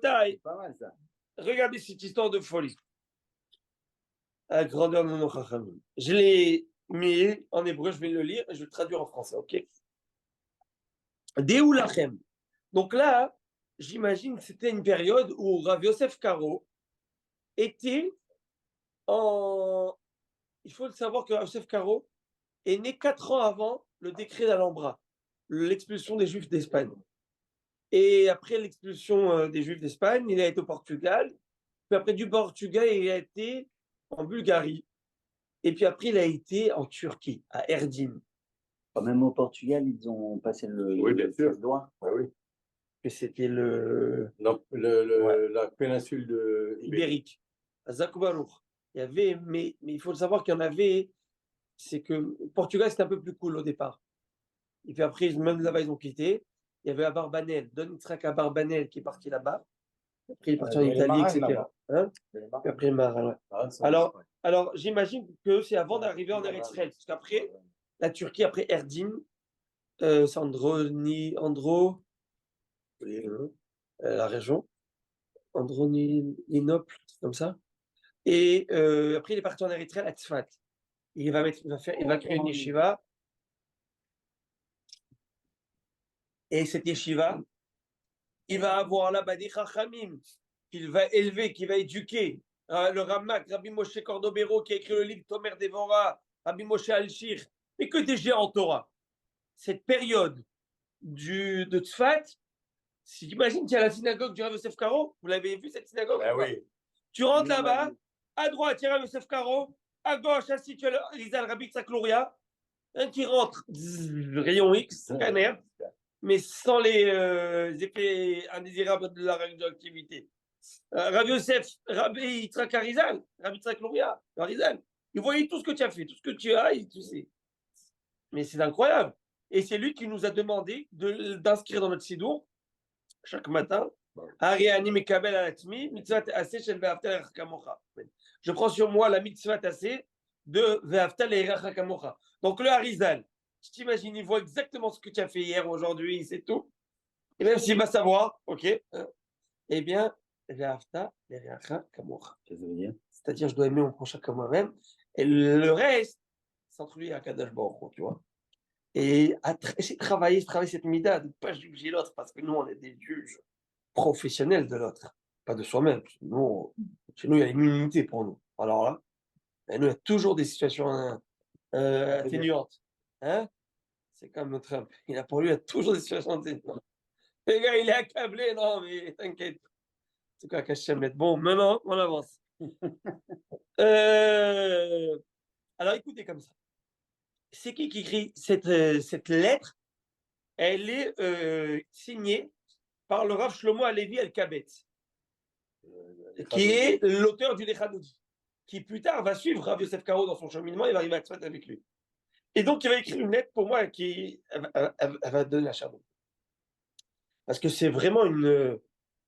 Rabotai, Pas mal ça. regardez cette histoire de folie. À la grandeur de nos chachamim. Je l'ai mis en hébreu, je vais le lire et je vais le traduire en français, ok? Déou lachem. Donc là, j'imagine que c'était une période où Rav Yosef Karo était en. Il faut le savoir que Rav Yosef Karo est né 4 ans avant le décret d'Alhambra, l'expulsion des Juifs d'Espagne. Et après l'expulsion des Juifs d'Espagne, il a été au Portugal. Puis après du Portugal, il a été en Bulgarie. Et puis après, il a été en Turquie, à Erdin. Même au Portugal, ils ont passé Oui, bien sûr. le doigt. Ah oui. Que c'était le Donc, Ouais. la péninsule de ibérique, à Zakubarour. Il y avait, mais il faut le savoir qu'il y en avait, c'est que le Portugal, c'était un peu plus cool au départ. Et puis après, même là-bas, ils ont quitté. Il y avait Abarbanel, Don Yitzhak Abarbanel qui est parti là-bas. Après, il est parti en Il y a les Italie, marins, etc. là-bas. Hein? Il y a les marins. Puis après, Marin, ouais. Ah, ça, Alors, ouais. alors j'imagine que c'est avant d'arriver en Eretz Israël. Parce qu'après, la Turquie, après Erdin, c'est la région, Androninople, comme ça. Et après, il est parti en Érythrée à Tzfat. Il va créer une yeshiva. Et cette yeshiva, il va avoir là-bas des chachamim qu'il va élever, qu'il va éduquer. Le Ramak, Rabbi Moshe Cordobero, qui a écrit le livre Tomer Devora, Rabbi Moshe Alshir, mais que des géants en Torah. Cette période de Tzfat, si j'imagine qu'il y a la synagogue du Rav Yosef Karo, vous l'avez vu cette synagogue? Ben oui. Tu rentres là-bas, à droite, il y a Rav Yosef Karo, à gauche, assis, tu as le Rizal Rabbi Tzak Luria, un qui rentre, rayon X, scanner, mais sans les effets indésirables de la radioactivité. Rabbi Yosef, Rabbi Tzak Arizal, Rabbi Tzak Luria, Arizal, il voyait tout ce que tu as fait, tout ce que tu as, il tout sait. Mais c'est incroyable. Et c'est lui qui nous a demandé d'inscrire dans notre sidour chaque matin. Je prends sur moi la mitzvah tassée de Ve'aftal Erecha Kamocha. Donc le Harizal, tu t'imagines, il voit exactement ce que tu as fait hier, aujourd'hui, c'est tout. Et même s'il va savoir, ok, eh bien, Ve'aftal Erecha Kamocha. C'est-à-dire, je dois aimer mon prochain comme moi-même. Et le reste, c'est entre lui et Akadosh Baruch Hu, tu vois. Et essayer de travailler cette mida, de ne pas juger l'autre, parce que nous, on est des juges professionnels de l'autre, pas de soi-même. Nous, chez nous, il y a l'immunité pour nous. Alors là, nous, il y a toujours des situations atténuantes. Hein? C'est comme Trump. Il a pour lui, il y a toujours des situations atténuantes. Le gars, il est accablé. Non, mais t'inquiète. En tout cas, Kachem est bon. Maintenant, on avance. Alors, écoutez comme ça. C'est qui écrit cette lettre? Elle est signée par le Rav Shlomo Alevi El-Kabetz, qui est l'auteur du Lechadoudi, qui plus tard va suivre Rav Yosef Karo dans son cheminement et va arriver à Tzfat avec lui. Et donc, il va écrire une lettre pour moi elle va donner la charbon. Parce que c'est vraiment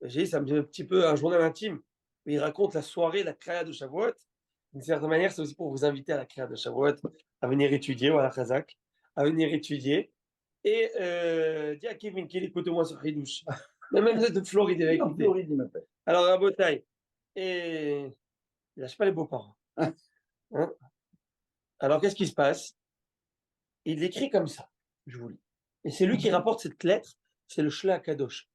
j'ai dit, ça me dit un petit peu un journal intime, où il raconte la soirée, la créa de Shavuot. D'une certaine manière, c'est aussi pour vous inviter à la créa de Shavuot, à venir étudier, ou à la Chazak, à venir étudier. Et dis à Kevin qu'il écoute au moins sur Ridouche. Même de Floride, il va écouter. Floride, il m'appelle. Alors, à Botaï, et il lâche pas les beaux-parents. Hein? Alors, qu'est-ce qui se passe? Il écrit comme ça, je vous lis. Et c'est lui qui rapporte cette lettre, c'est le Shla Kadosh,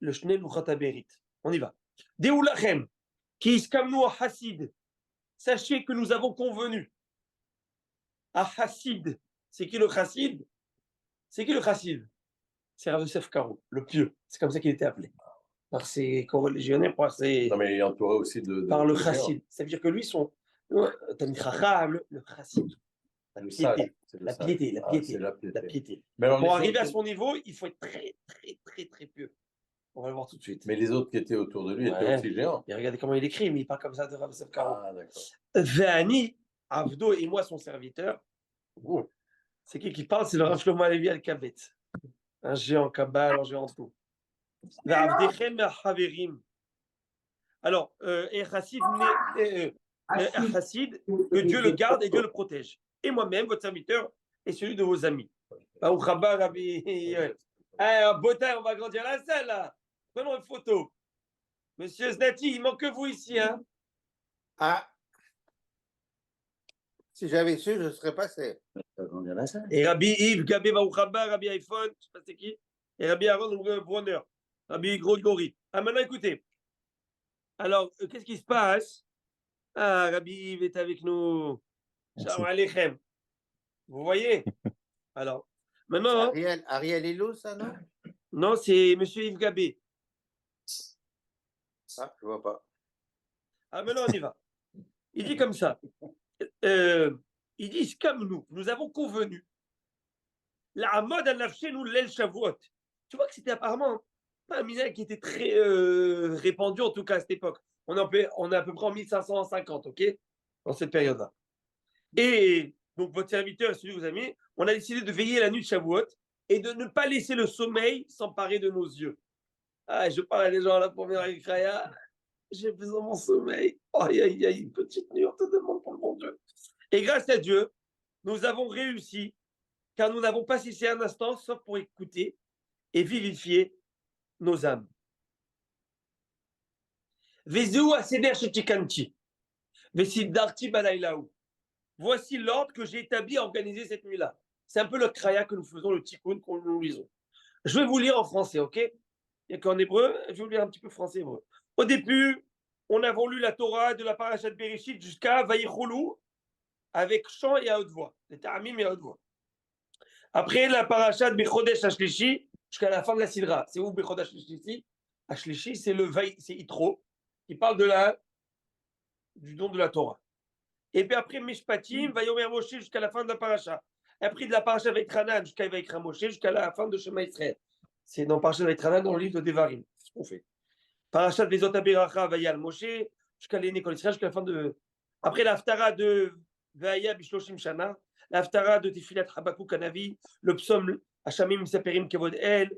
le Shnei Luchat Aberit. On y va. Deoulachem, qui iskamnu à Hassid. Sachez que nous avons convenu. À Hassid. C'est qui le Chassid? C'est qui le Chassid? C'est Rav Yosef Karo, le pieux. C'est comme ça qu'il était appelé. Par ses coreligionnaires, par ses. Non, mais il est entouré aussi par le chassid. Ça veut dire que lui, Tamid Chacham, le chassid. La piété. La piété, la piété. La piété. Pour arriver à son niveau, il faut être très, très, très, très pieux. On va le voir tout de suite. Mais les autres qui étaient autour de lui étaient aussi géants. Et regardez comment il écrit, mais il parle comme ça de Rav Yosef Karo. Ah, d'accord. Ve'ani, Avdo et moi, son serviteur. C'est qui parle? C'est le Rav Shlomo Alevi Al-Kabetz. Un géant Kabbal, un géant tout. Alors, un chassid, que Dieu le garde et Dieu le protège. Et moi-même, votre serviteur, et celui de vos amis. Beau temps, on va grandir la salle, là. Prenons une photo. Monsieur Znati, il manque que vous ici, hein. Ah, si j'avais su, je serais passé. Ça va grandir la salle. Et Rabbi Yves, Gabé Baouchaba, Rabbi iPhone, je sais pas c'est qui, et Rabbi Aaron Bronner, Rabbi Grigori. Ah, maintenant écoutez. Alors, qu'est-ce qui se passe? Ah, Rabbi Yves est avec nous. Shalom Aleichem. Vous voyez? Alors, maintenant, Ariel Ilou, ça, non? non, c'est Monsieur Yves Gabé. Ah, je vois pas. Ah, maintenant, on y va. Il dit comme ça. Ils disent comme nous avons convenu. La mode à chez nous, l'El Shavuot. Tu vois que c'était apparemment pas un minage qui était très répandu, en tout cas à cette époque. On est à peu près en 1550, ok? Dans cette période-là. Et donc, votre serviteur, celui que vous avez mis, on a décidé de veiller la nuit de Shavuot et de ne pas laisser le sommeil s'emparer de nos yeux. Ah, je parle à des gens à la première Ikhraya. J'ai besoin de mon sommeil. Aïe, aïe, aïe, une petite nuit, on te demande pour mon Dieu. Et grâce à Dieu, nous avons réussi, car nous n'avons pas cessé un instant, sauf pour écouter et vivifier nos âmes. Vezou aseder shetikanti. Vesidarti balaylaou. Voici l'ordre que j'ai établi à organiser cette nuit-là. C'est un peu le kraya que nous faisons, le tikkun que nous lisons. Je vais vous lire en français, ok? Il n'y a qu'en hébreu, je vais vous lire un petit peu français hébreu. Au début, on a lu la Torah de la parashat Bereshit jusqu'à Vayichoulou avec chant et à haute voix. Les ta'amim et à haute voix. Après la parashat Bechodesh Ashlishi jusqu'à la fin de la Sidra. C'est où Bechodesh Ashlishi? Ashlishi, c'est c'est Yitro qui parle du don de la Torah. Et puis après Mishpatim, Vayomer Moshe jusqu'à la fin de la parasha. Après de la parasha Vaitranan jusqu'à Vaikra Moshe jusqu'à la fin de Shema Israël. C'est dans parasha Vaitranan dans le livre de Devarim. C'est ce qu'on fait. Parashat Vezot Aberacha Vayal Moshe jusqu'à l'Éné Kol Israël jusqu'à la fin de. Après l'Aftara de Vaya Bishloshim Shana, l'Aftara de Tefilat Habakkuk Hanavi, le psaume Hashamim Saperim Kevod El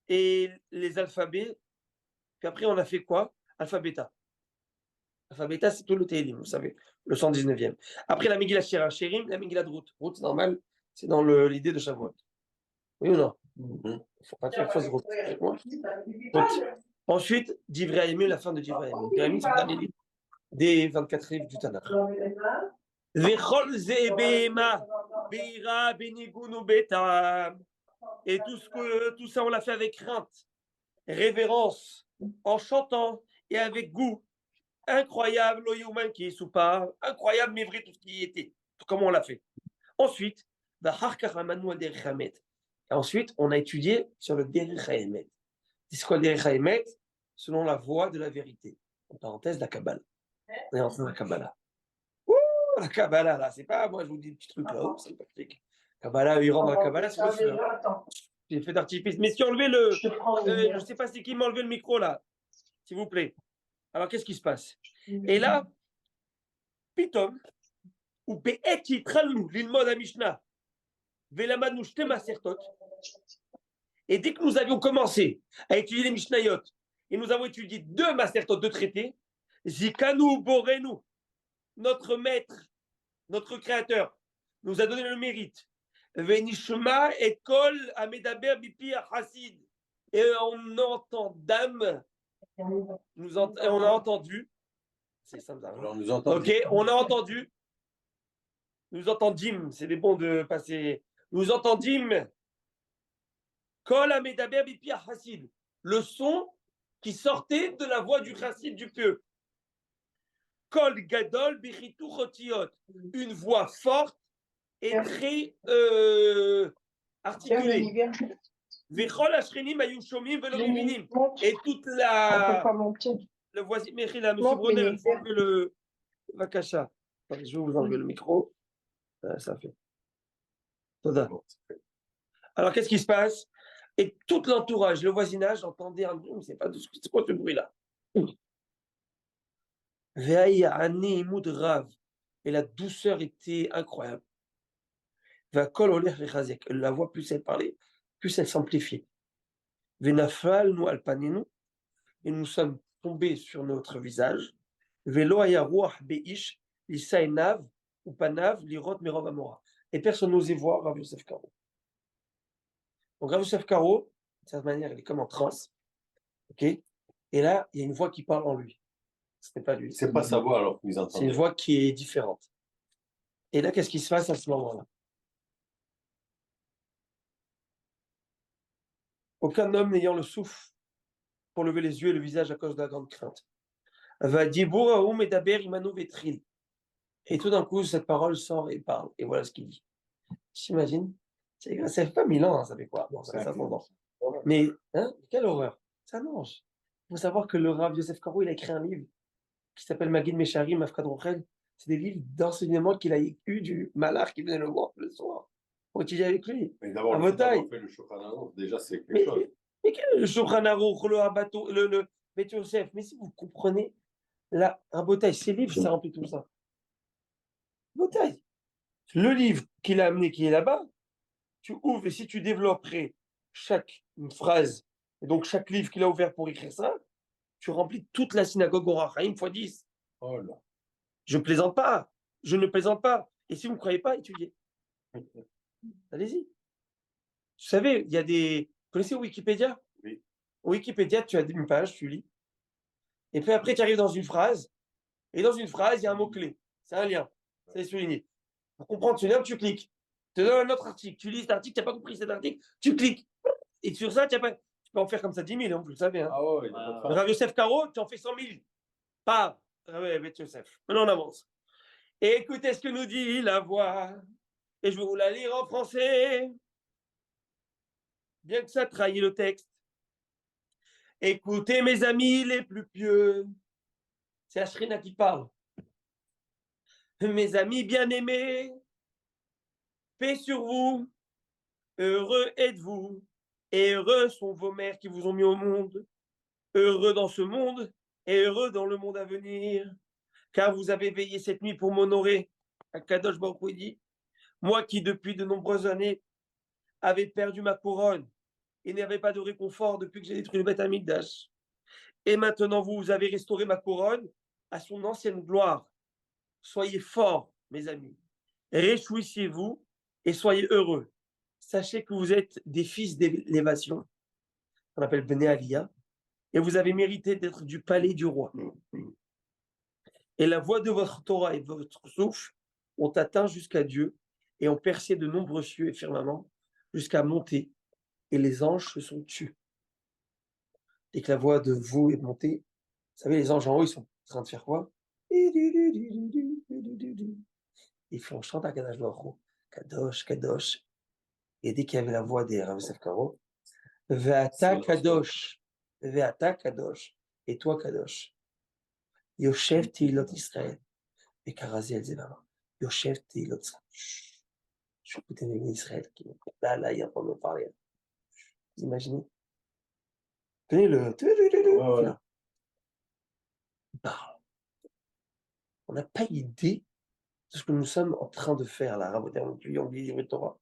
et les alphabets. Puis après on a fait quoi? Alphabeta. Alphabeta, c'est tout le Télim, vous savez, le 119e. Après la Megillah Shira Sherim, la Megillah de Ruth. Ruth, c'est normal, c'est dans l'idée de Shavuot. Oui ou non? Il ne faut pas faire fausse Ruth. Ensuite, Divrei Hayim, la fin de Divrei Hayim. Divrei Hayim, c'est le dernier livre des 24 livres du Tanakh. Vechol Zebema, Beira, Benigunu Betam. Et tout ça, on l'a fait avec crainte, révérence, en chantant et avec goût. Incroyable, l'Oyouman qui est sous part, incroyable, mais vrai, tout ce qui y était. Comment on l'a fait. Ensuite, ensuite, on a étudié sur le Derech HaEmet. C'est quoi le Derech HaEmet? Selon la voie de la vérité. En parenthèse, la Kabbalah. On est en train de la Kabbalah. Ouh, la Kabbalah, là, c'est pas moi, je vous dis des petits trucs là-haut, c'est pas pratique. Kabbalah, il rentre dans la Kabbalah, c'est le feu. J'ai fait d'artifice. Mais si enlevez le. Je ne sais pas c'est qui m'a enlevé le micro là, s'il vous plaît. Alors, qu'est-ce qui se passe? Et là, Pitom, ou Be'et Yitralnu, l'ilmod à Mishnah, Velamadnu Shte Masertot. Et dès que nous avions commencé à étudier les Mishnayot, et nous avons étudié 2 Masertot, 2 traités, Zikanu Borenu, notre maître, notre créateur, nous a donné le mérite. Venishma et Kol Amedaber Bipi Hasid. Et on entend dame. On a entendu. C'est simple. Alors, nous entendons. Ok, on a entendu. Nous entendîmes. C'est des bons de passer. Nous entendîmes. Kol Amedaber Bipi Hasid. Le son qui sortait de la voix du chassid du pieux. Kol Gadol Bichitu Chotiot. Une voix forte et très articulée. Et toute la. Le voici, Mechila, monsieur Brunner, il faut enlever le Vakasha. Je vais vous enlever le micro. Ça fait. Alors, qu'est-ce qui se passe? Et tout l'entourage, le voisinage, entendait un bruit, c'est pas c'est quoi ce bruit-là? Et la douceur était incroyable. La voix, plus elle parlait, plus elle s'amplifiait. Venafal, nous alpaninu, et nous sommes tombés sur notre visage. Velo ayarouach beish, lisainav, ou panav, lirot merov amora. Et personne n'osait voir Rav Yosef Karo. Donc Rav Yosef Karo, de cette manière, il est comme en transe. Ok? Et là, il y a une voix qui parle en lui. Ce n'est pas lui. C'est pas sa voix alors qu'ils C'est une entendent. voix qui est différente. Et là, qu'est-ce qui se passe à ce moment-là? Aucun homme n'ayant le souffle pour lever les yeux et le visage à cause de la grande crainte. Va dibour medaber imanu vetril. Et tout d'un coup, cette parole sort et parle. Et voilà ce qu'il dit. J'imagine. Ça fait pas 1000 ans, hein, ça fait quoi? Bon, ça fait 500 ans. Mais, hein, quelle horreur. C'est un ange. Il faut savoir que le Rav Yosef Karo, il a écrit un livre qui s'appelle Magid Mesharim, Afkad Rochel. C'est des livres d'enseignement qu'il a eu du malach qui venait le voir le soir pour étudier avec lui. Mais d'abord, À le fait Motaï. d'avoir fait le Shulchan Aruch, déjà, c'est quelque Mais, chose. mais quel est le Shulchan Aruch, le Habato, le Bet Yosef? Mais si vous comprenez, là, un Botaï, ces livres, ça remplit tout ça. Botaï. Le livre qu'il a amené, qui est là-bas, tu ouvres et si tu développerais chaque phrase, et donc chaque livre qu'il a ouvert pour écrire ça, tu remplis toute la synagogue Or HaChaim fois 10. Oh là. Je plaisante pas. Je ne plaisante pas. Et si vous ne croyez pas, étudiez. Allez-y. Vous savez, il y a des... Vous connaissez Wikipédia? Oui. Wikipédia, tu as une page, tu lis. Et puis après, tu arrives dans une phrase. Et dans une phrase, il y a un mot-clé. C'est un lien. C'est souligné. Pour comprendre ce lien, tu cliques. Tu te donne un autre article. Tu lis cet article, tu n'as pas compris cet article, tu cliques. Et sur ça, tu peux en faire comme ça 10 000, hein, vous le savez. Hein. Ah ouais, il n'y a pas de fin. Rav Yosef Karo, tu en fais 100 000. Pas. Ah ouais, Bet Yosef. Maintenant, on avance. Et écoutez ce que nous dit la voix. Et je vais vous la lire en français. Bien que ça trahit le texte. Écoutez, mes amis les plus pieux. C'est Ashrina qui parle. Mes amis bien-aimés, paix sur vous. Heureux êtes-vous. Et heureux sont vos mères qui vous ont mis au monde. Heureux dans ce monde et heureux dans le monde à venir. Car vous avez veillé cette nuit pour m'honorer. Akadosh Baruch Hu dit, moi qui depuis de nombreuses années avais perdu ma couronne et n'avais pas de réconfort depuis que j'ai détruit le Beth Amikdash. Et maintenant vous avez restauré ma couronne à son ancienne gloire. Soyez forts, mes amis. Réjouissez-vous et soyez heureux. Sachez que vous êtes des fils d'élévation, qu'on appelle Bnei Aliyah, et vous avez mérité d'être du palais du roi. Et la voix de votre Torah et de votre souffle ont atteint jusqu'à Dieu et ont percé de nombreux cieux et firmaments jusqu'à monter, et les anges se sont tus. Et que la voix de vous est montée, vous savez, les anges en haut, ils sont en train de faire quoi? Ils font chanter à Kadosh Baruch Hu, Kadosh, Kadosh. Et dès qu'il y avait la voix des Rav Yosef Karo, Ve'ata Kadosh, Ve'ata Kadosh, et toi Kadosh. Yoshev Tehilot Israël, et Karazi El-Zevama. Yoshev Tehilot Israël. Je écoutais les Israël qui là, il est en train de me parler. Vous imaginez? Tenez le. Ouais. Il parle. On n'a pas idée de ce que nous sommes en train de faire là, Rabotai. On lit le Torah.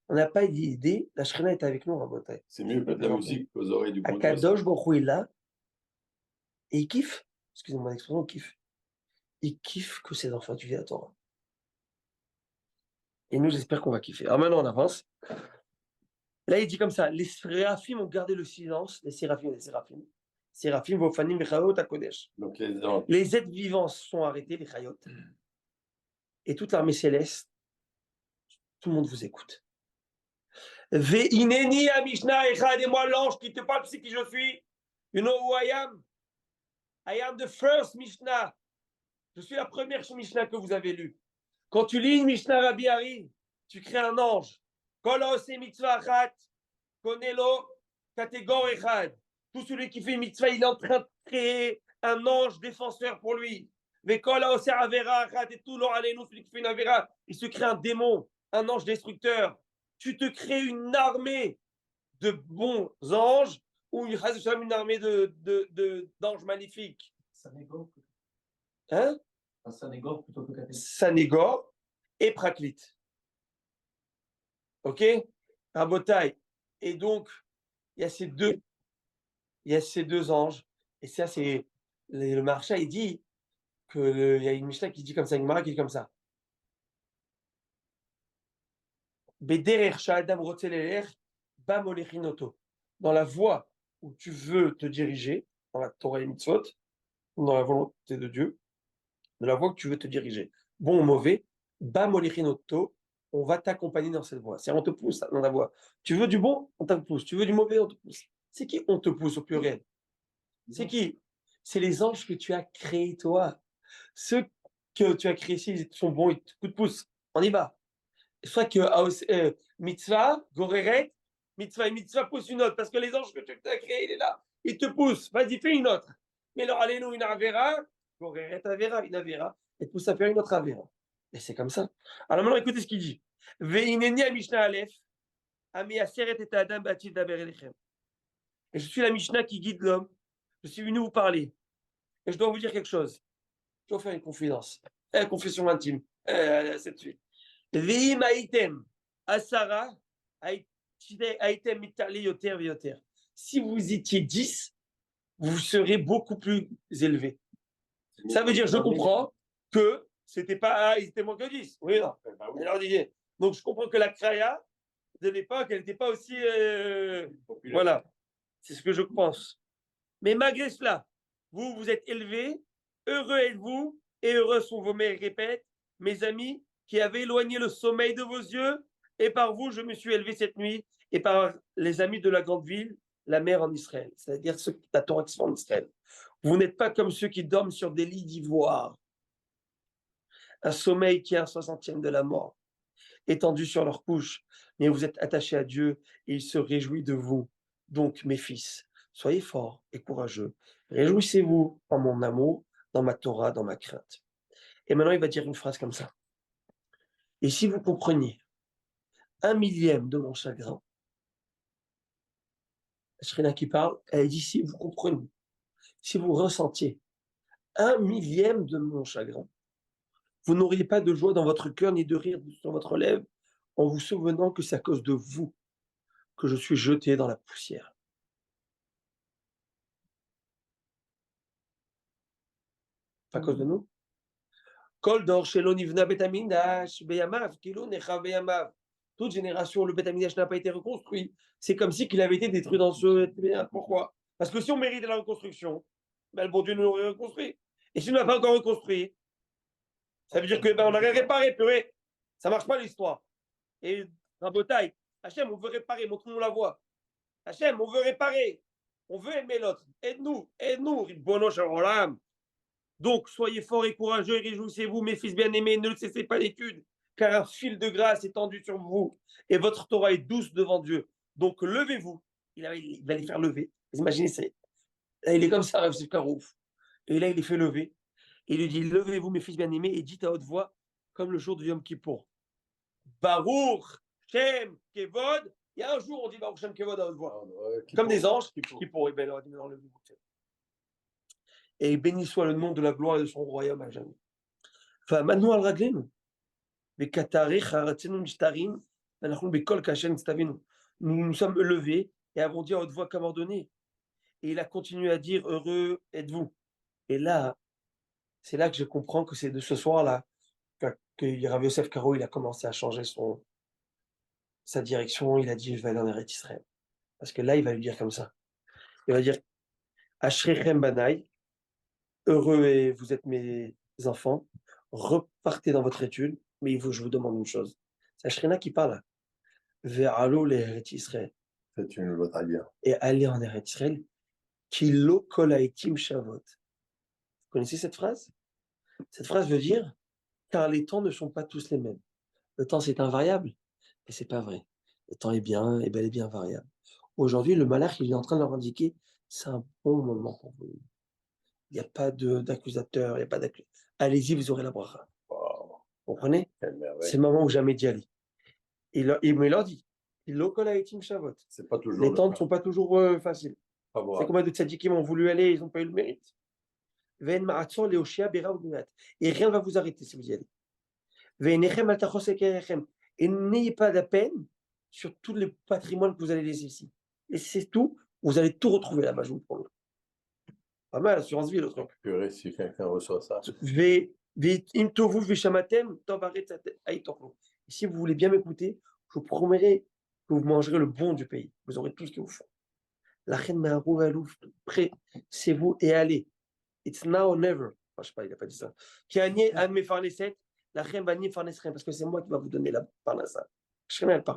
On n'a pas idée. La Shrina est avec nous, Rabotai. C'est mieux que de la musique aux oreilles du bon Dieu. Akadosh Baruch Hu est là et il kiffe. Excusez-moi l'expression, il kiffe. Il kiffe que ses enfants étudient la Torah. Et nous, j'espère qu'on va kiffer. Alors maintenant, on avance. Là, il dit comme ça, les séraphim ont gardé le silence, Séraphim, Vofanim, Bechayot, Akodesh. Donc, Les êtres vivants sont arrêtés, les Chayot. Et toute l'armée céleste, tout le monde vous écoute. Ve'ineni Amishna Echad, et moi l'ange qui te parle, tu sais qui je suis. You know who I am? I am the first Mishnah. Je suis la première Mishnah que vous avez lue. Quand tu lis une Mishnah Rabbi Hari, tu crées un ange. Kol haoseh mitzvah achat, konelo kategor echad. Tout celui qui fait une mitzvah, il est en train de créer un ange défenseur pour lui. Vekol haoseh avera achat, et tout l'or alenu, celui qui fait une avera, il se crée un démon, un ange destructeur. Tu te crées une armée de bons anges ou une armée d'anges maléfiques. Hein? Un Sanégor plutôt que Katé. Sanégor et Praklit. Ok? Rabotai. Et donc, il y a ces deux anges. Et ça, c'est le Maharsha, il dit il y a une Mishnah qui dit comme ça, une Gemara qui dit comme ça. Dans la voie où tu veux te diriger, dans la Torah et Mitzvot, dans la volonté de Dieu, de la voie que tu veux te diriger. Bon ou mauvais, ba molichinotto, on va t'accompagner dans cette voie. C'est on te pousse dans la voie. Tu veux du bon, on te pousse. Tu veux du mauvais, on te pousse. C'est qui on te pousse au pluriel? C'est qui? C'est les anges que tu as créés, toi. Ceux que tu as créés ici, ils sont bons, ils te coup de pouce. On y va. Soit que mitzvah, goreret, mitzvah et mitzvah pousse une autre, parce que les anges que tu as créés, il est là. Ils te poussent. Vas-y, fais une autre. Mais alors, allez-nous une avera, goreret avera, une avera, et te pousse à faire une autre avera. Et c'est comme ça. Alors maintenant, écoutez ce qu'il dit. Ve'ineni a Mishnah Aleph, ami aseret et adam batil daber elechem. Et je suis la Mishnah qui guide l'homme. Je suis venu vous parler. Et je dois vous dire quelque chose. Je dois faire une confidence. Une confession intime. C'est de suite. Ve'im aitem asara aitem mitali yoter v'yoter. Si vous étiez 10, vous serez beaucoup plus élevé. Ça veut dire, je comprends que c'était pas, ils étaient moins que 10. Oui, non. Alors, donc, je comprends que la Kraya de l'époque, elle n'était pas aussi. Voilà. C'est ce que je pense. Mais malgré cela, vous, vous êtes élevés, heureux êtes-vous, et heureux sont vos mères. Répète, mes amis, qui avaient éloigné le sommeil de vos yeux, et par vous, je me suis élevé cette nuit, et par les amis de la grande ville, la mer en Israël, c'est-à-dire ceux qui t'attendent qui sont en Israël. Vous n'êtes pas comme ceux qui dorment sur des lits d'ivoire, un sommeil qui est un 60e de la mort, étendu sur leur couche, mais vous êtes attachés à Dieu, et il se réjouit de vous. Donc, mes fils, soyez forts et courageux. Réjouissez-vous en mon amour, dans ma Torah, dans ma crainte. Et maintenant, il va dire une phrase comme ça. Et si vous compreniez 1/1000 de mon chagrin, Shrina qui parle, elle dit si vous comprenez, si vous ressentiez 1/1000 de mon chagrin, vous n'auriez pas de joie dans votre cœur ni de rire sur votre lèvre en vous souvenant que c'est à cause de vous que je suis jeté dans la poussière. Pas à cause de nous. Kol dor shelo nivna bet hamikdash beyamav, kilo nechav beyamav. Toute génération, le bet hamikdash n'a pas été reconstruit. C'est comme si qu'il avait été détruit dans ce. Pourquoi? Parce que si on méritait la reconstruction, ben, le bon Dieu nous l'aurait reconstruit. Et si on n'a pas encore reconstruit, ça veut dire que ben, on aurait réparé, purée. Ça marche pas l'histoire. Et Rabotai, Hachem, on veut réparer, montre-nous la voie. Hachem, on veut réparer. On veut aimer l'autre. Aide-nous, aide-nous, Ribbono shel olam. Donc, soyez forts et courageux et réjouissez-vous, mes fils bien-aimés, ne cessez pas l'étude, car un fil de grâce est tendu sur vous, et votre Torah est douce devant Dieu. Donc, levez-vous. Il va les faire lever. Vous imaginez, il est comme ça, c'est Karouf. Et là, il les fait lever. Il lui dit, levez-vous, mes fils bien-aimés, et dites à haute voix, comme le jour de Yom Kippour. Baruch Shem Kevod. Il y a un jour, on dit Baruch Shem Kevod à haute voix. Comme des anges, Kippour. Et bien, levez-vous. Et béni soit le nom de la gloire et de son royaume à jamais. Enfin, maintenant, al raglenu. Nous nous sommes levés et avons dit à haute voix comme ordonné. Et il a continué à dire, heureux êtes-vous. Et là, c'est là que je comprends que c'est de ce soir-là que Rav Yosef Karo, il a commencé à changer sa direction. Il a dit, je vais aller en Eretz Israël. Parce que là, il va lui dire comme ça. Il va dire, Ashrechem Banai, heureux et vous êtes mes enfants, repartez dans votre étude, mais je vous demande une chose. C'est Ashrina qui parle. Ve'alo l'Eretz Israël. C'est une autre bien. Et allez en Eretz Israël. Kilo kol ha'itim shavot. Vous connaissez cette phrase? Cette phrase veut dire, car les temps ne sont pas tous les mêmes. Le temps, c'est invariable, mais c'est pas vrai. Le temps est bien, et bel et bien variable. Aujourd'hui, le malach, il est en train de leur indiquer, c'est un bon moment pour vous. Il n'y a pas d'accusateur, il n'y a pas d'accusateur. Allez-y, vous aurez la bracha. Wow. Vous comprenez? C'est le moment où jamais d'y aller. Il me l'a dit. C'est pas toujours. Les temps ne sont pas toujours faciles. C'est combien de tzadikim ont voulu aller, ils n'ont pas eu le mérite. Et rien ne va vous arrêter si vous y allez. Et n'ayez pas de peine sur tous les patrimoines que vous allez laisser ici. Et c'est tout, vous allez tout retrouver là-bas, je vous promets. Pas mal, assurance vie, l'autre. Purée, si quelqu'un reçoit ça. Et si vous voulez bien m'écouter, je vous promets que vous mangerez le bon du pays. Vous aurez tout ce qu'il vous faut. La reine Maharouvalouf, prêt, c'est vous et allez. It's now or never. Enfin, je sais pas, il n'a pas dit ça. Qui a nié un de mes farneset, la reine va nier farnesrien, parce que c'est moi qui va vous donner la parnassa. Je sais même pas.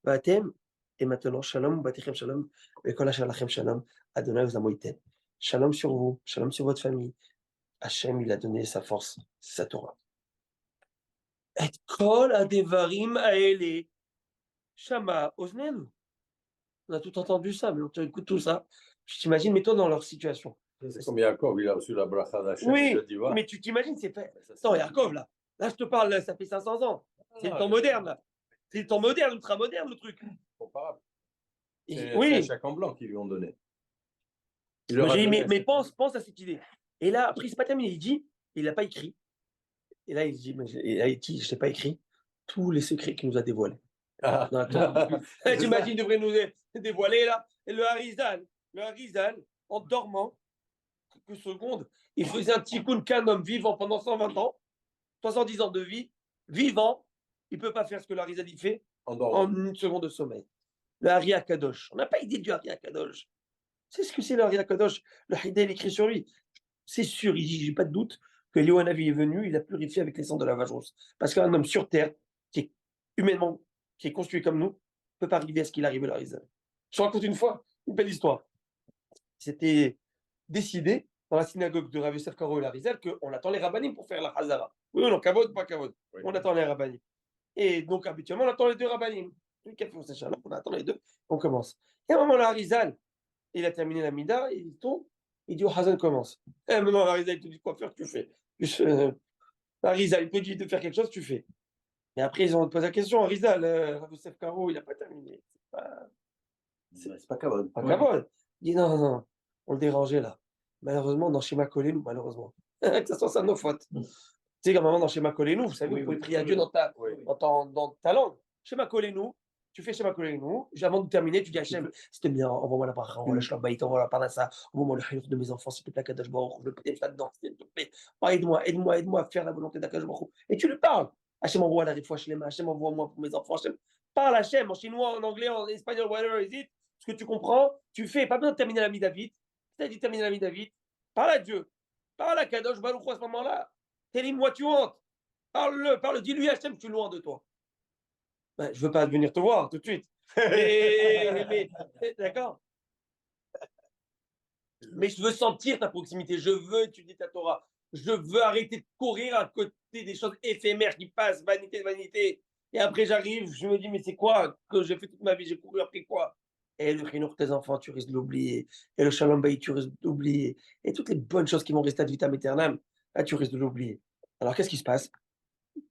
Vatem, et maintenant, shalom, batichem shalom, et kol lachem shalom, Adonai vous amoïtem. Shalom sur vous, shalom sur votre famille. Hachem, il a donné sa force, sa Torah. Et kol adevarim aele, shama oznenu. On a tout entendu ça, mais on écoute tout ça. Tu t'imagines, mets-toi dans leur situation. C'est comme Yaakov, il a reçu la bracha d'Hachem. Oui, il a dit, va. mais tu t'imagines, c'est fait. Attends, Yaakov, là. Là, je te parle, ça fait 500 ans. C'est le temps moderne, là. C'est le temps moderne, ultra-moderne, le truc. Comparable. Et- C'est oui. un chèque en blanc qu'ils lui ont donné. Il Moi, leur a j'ai dit, donné mais cette- pense à cette idée. Et là, après, c'est pas terminé. Il dit, il n'a pas écrit. Et là, il dit, et là, il dit, je n'ai pas écrit tous les secrets qu'il nous a dévoilés. Ah. Dans la Torah. T'imagines, il devrait nous dévoiler, là. Et le Harizal, en dormant, quelques secondes, il faisait un tikkun qu'un homme vivant pendant 120 ans, 70 ans de vie, vivant, il ne peut pas faire ce que le Harizal il fait En en dormant. une seconde de sommeil. Le Hari Akadosh. On n'a pas idée du Hari Akadosh. C'est ce que c'est le Hari Akadosh. Le Haïda, il écrit sur lui. C'est sûr, j'ai pas de doute que Léonavi est venu, il a purifié avec les sangs de la vache rousse. Parce qu'un homme sur terre, qui est humainement, qui est construit comme nous, ne peut pas arriver à ce qu'il arrive à l'Harizal. Je te raconte une fois une belle histoire. C'était décidé dans la synagogue de Rav Yosef Karo et l'Harizal qu'on attend les rabbinim pour faire la Hazara. Oui ou non, kavod, pas kavod. Oui. On attend les rabbinim. Et donc, habituellement, on attend les deux rabbinim. On attend les deux, on commence. Et à un moment, l'Harizal, il a terminé la Mida, il tombe, il dit au Hazan commence. Et maintenant, l'Harizal, il te dit quoi faire, tu fais. L'Harizal, il te dit de faire quelque chose, tu fais. Et après, ils ont posé la question, Harizal, Rav Yosef Karo, il n'a pas terminé. C'est pas kavod. Pas kavod. Il dit non, on le dérangeait là. Malheureusement, dans Shema Kolenu, malheureusement. Que ce soit ça, nos fautes. Tu sais, comme moment dans Shema Kolenu, vous savez, vous pouvez prier à Dieu dans ta langue. Shema Kolenu, tu fais Shema Kolenu, avant de terminer, tu dis Hachem, c'était bien, envoie-moi la bracha, envoie la shlombaït, envoie la parnassa, envoie-moi le chayur de mes enfants, s'il te plaît, Kadosh Baruch, je veux peut-être là-dedans, s'il te plaît. Oh, aide-moi à faire la volonté d'Akadosh Baruch. Et tu lui parles. Hachem envoie la réfoua shlema, Hachem envoie-moi pour mes enfants, Hachem. Parle Hachem en chinois, en anglais, en espagnol, whatever is it. Ce que tu comprends, tu fais. Pas besoin de terminer la mi David. Tu as dit terminer la mi David. Parle à Dieu. Parle à Kadosh Baruch à ce moment-là. Tell him what you want. Parle, dis-lui Hachem, je suis loin de toi. Ben, je veux pas venir te voir tout de suite. Mais d'accord. Mais je veux sentir ta proximité. Je veux étudier ta Torah. Je veux arrêter de courir à côté des choses éphémères qui passent, vanité de vanité. Et après, j'arrive, je me dis, mais c'est quoi que j'ai fait toute ma vie? J'ai couru après quoi? Et le chinour tes enfants, tu risques de l'oublier. Et le shalom bayit, tu risques d'oublier. Et toutes les bonnes choses qui vont rester ad vitam aeternam, là, tu risques de l'oublier. Alors, qu'est-ce qui se passe?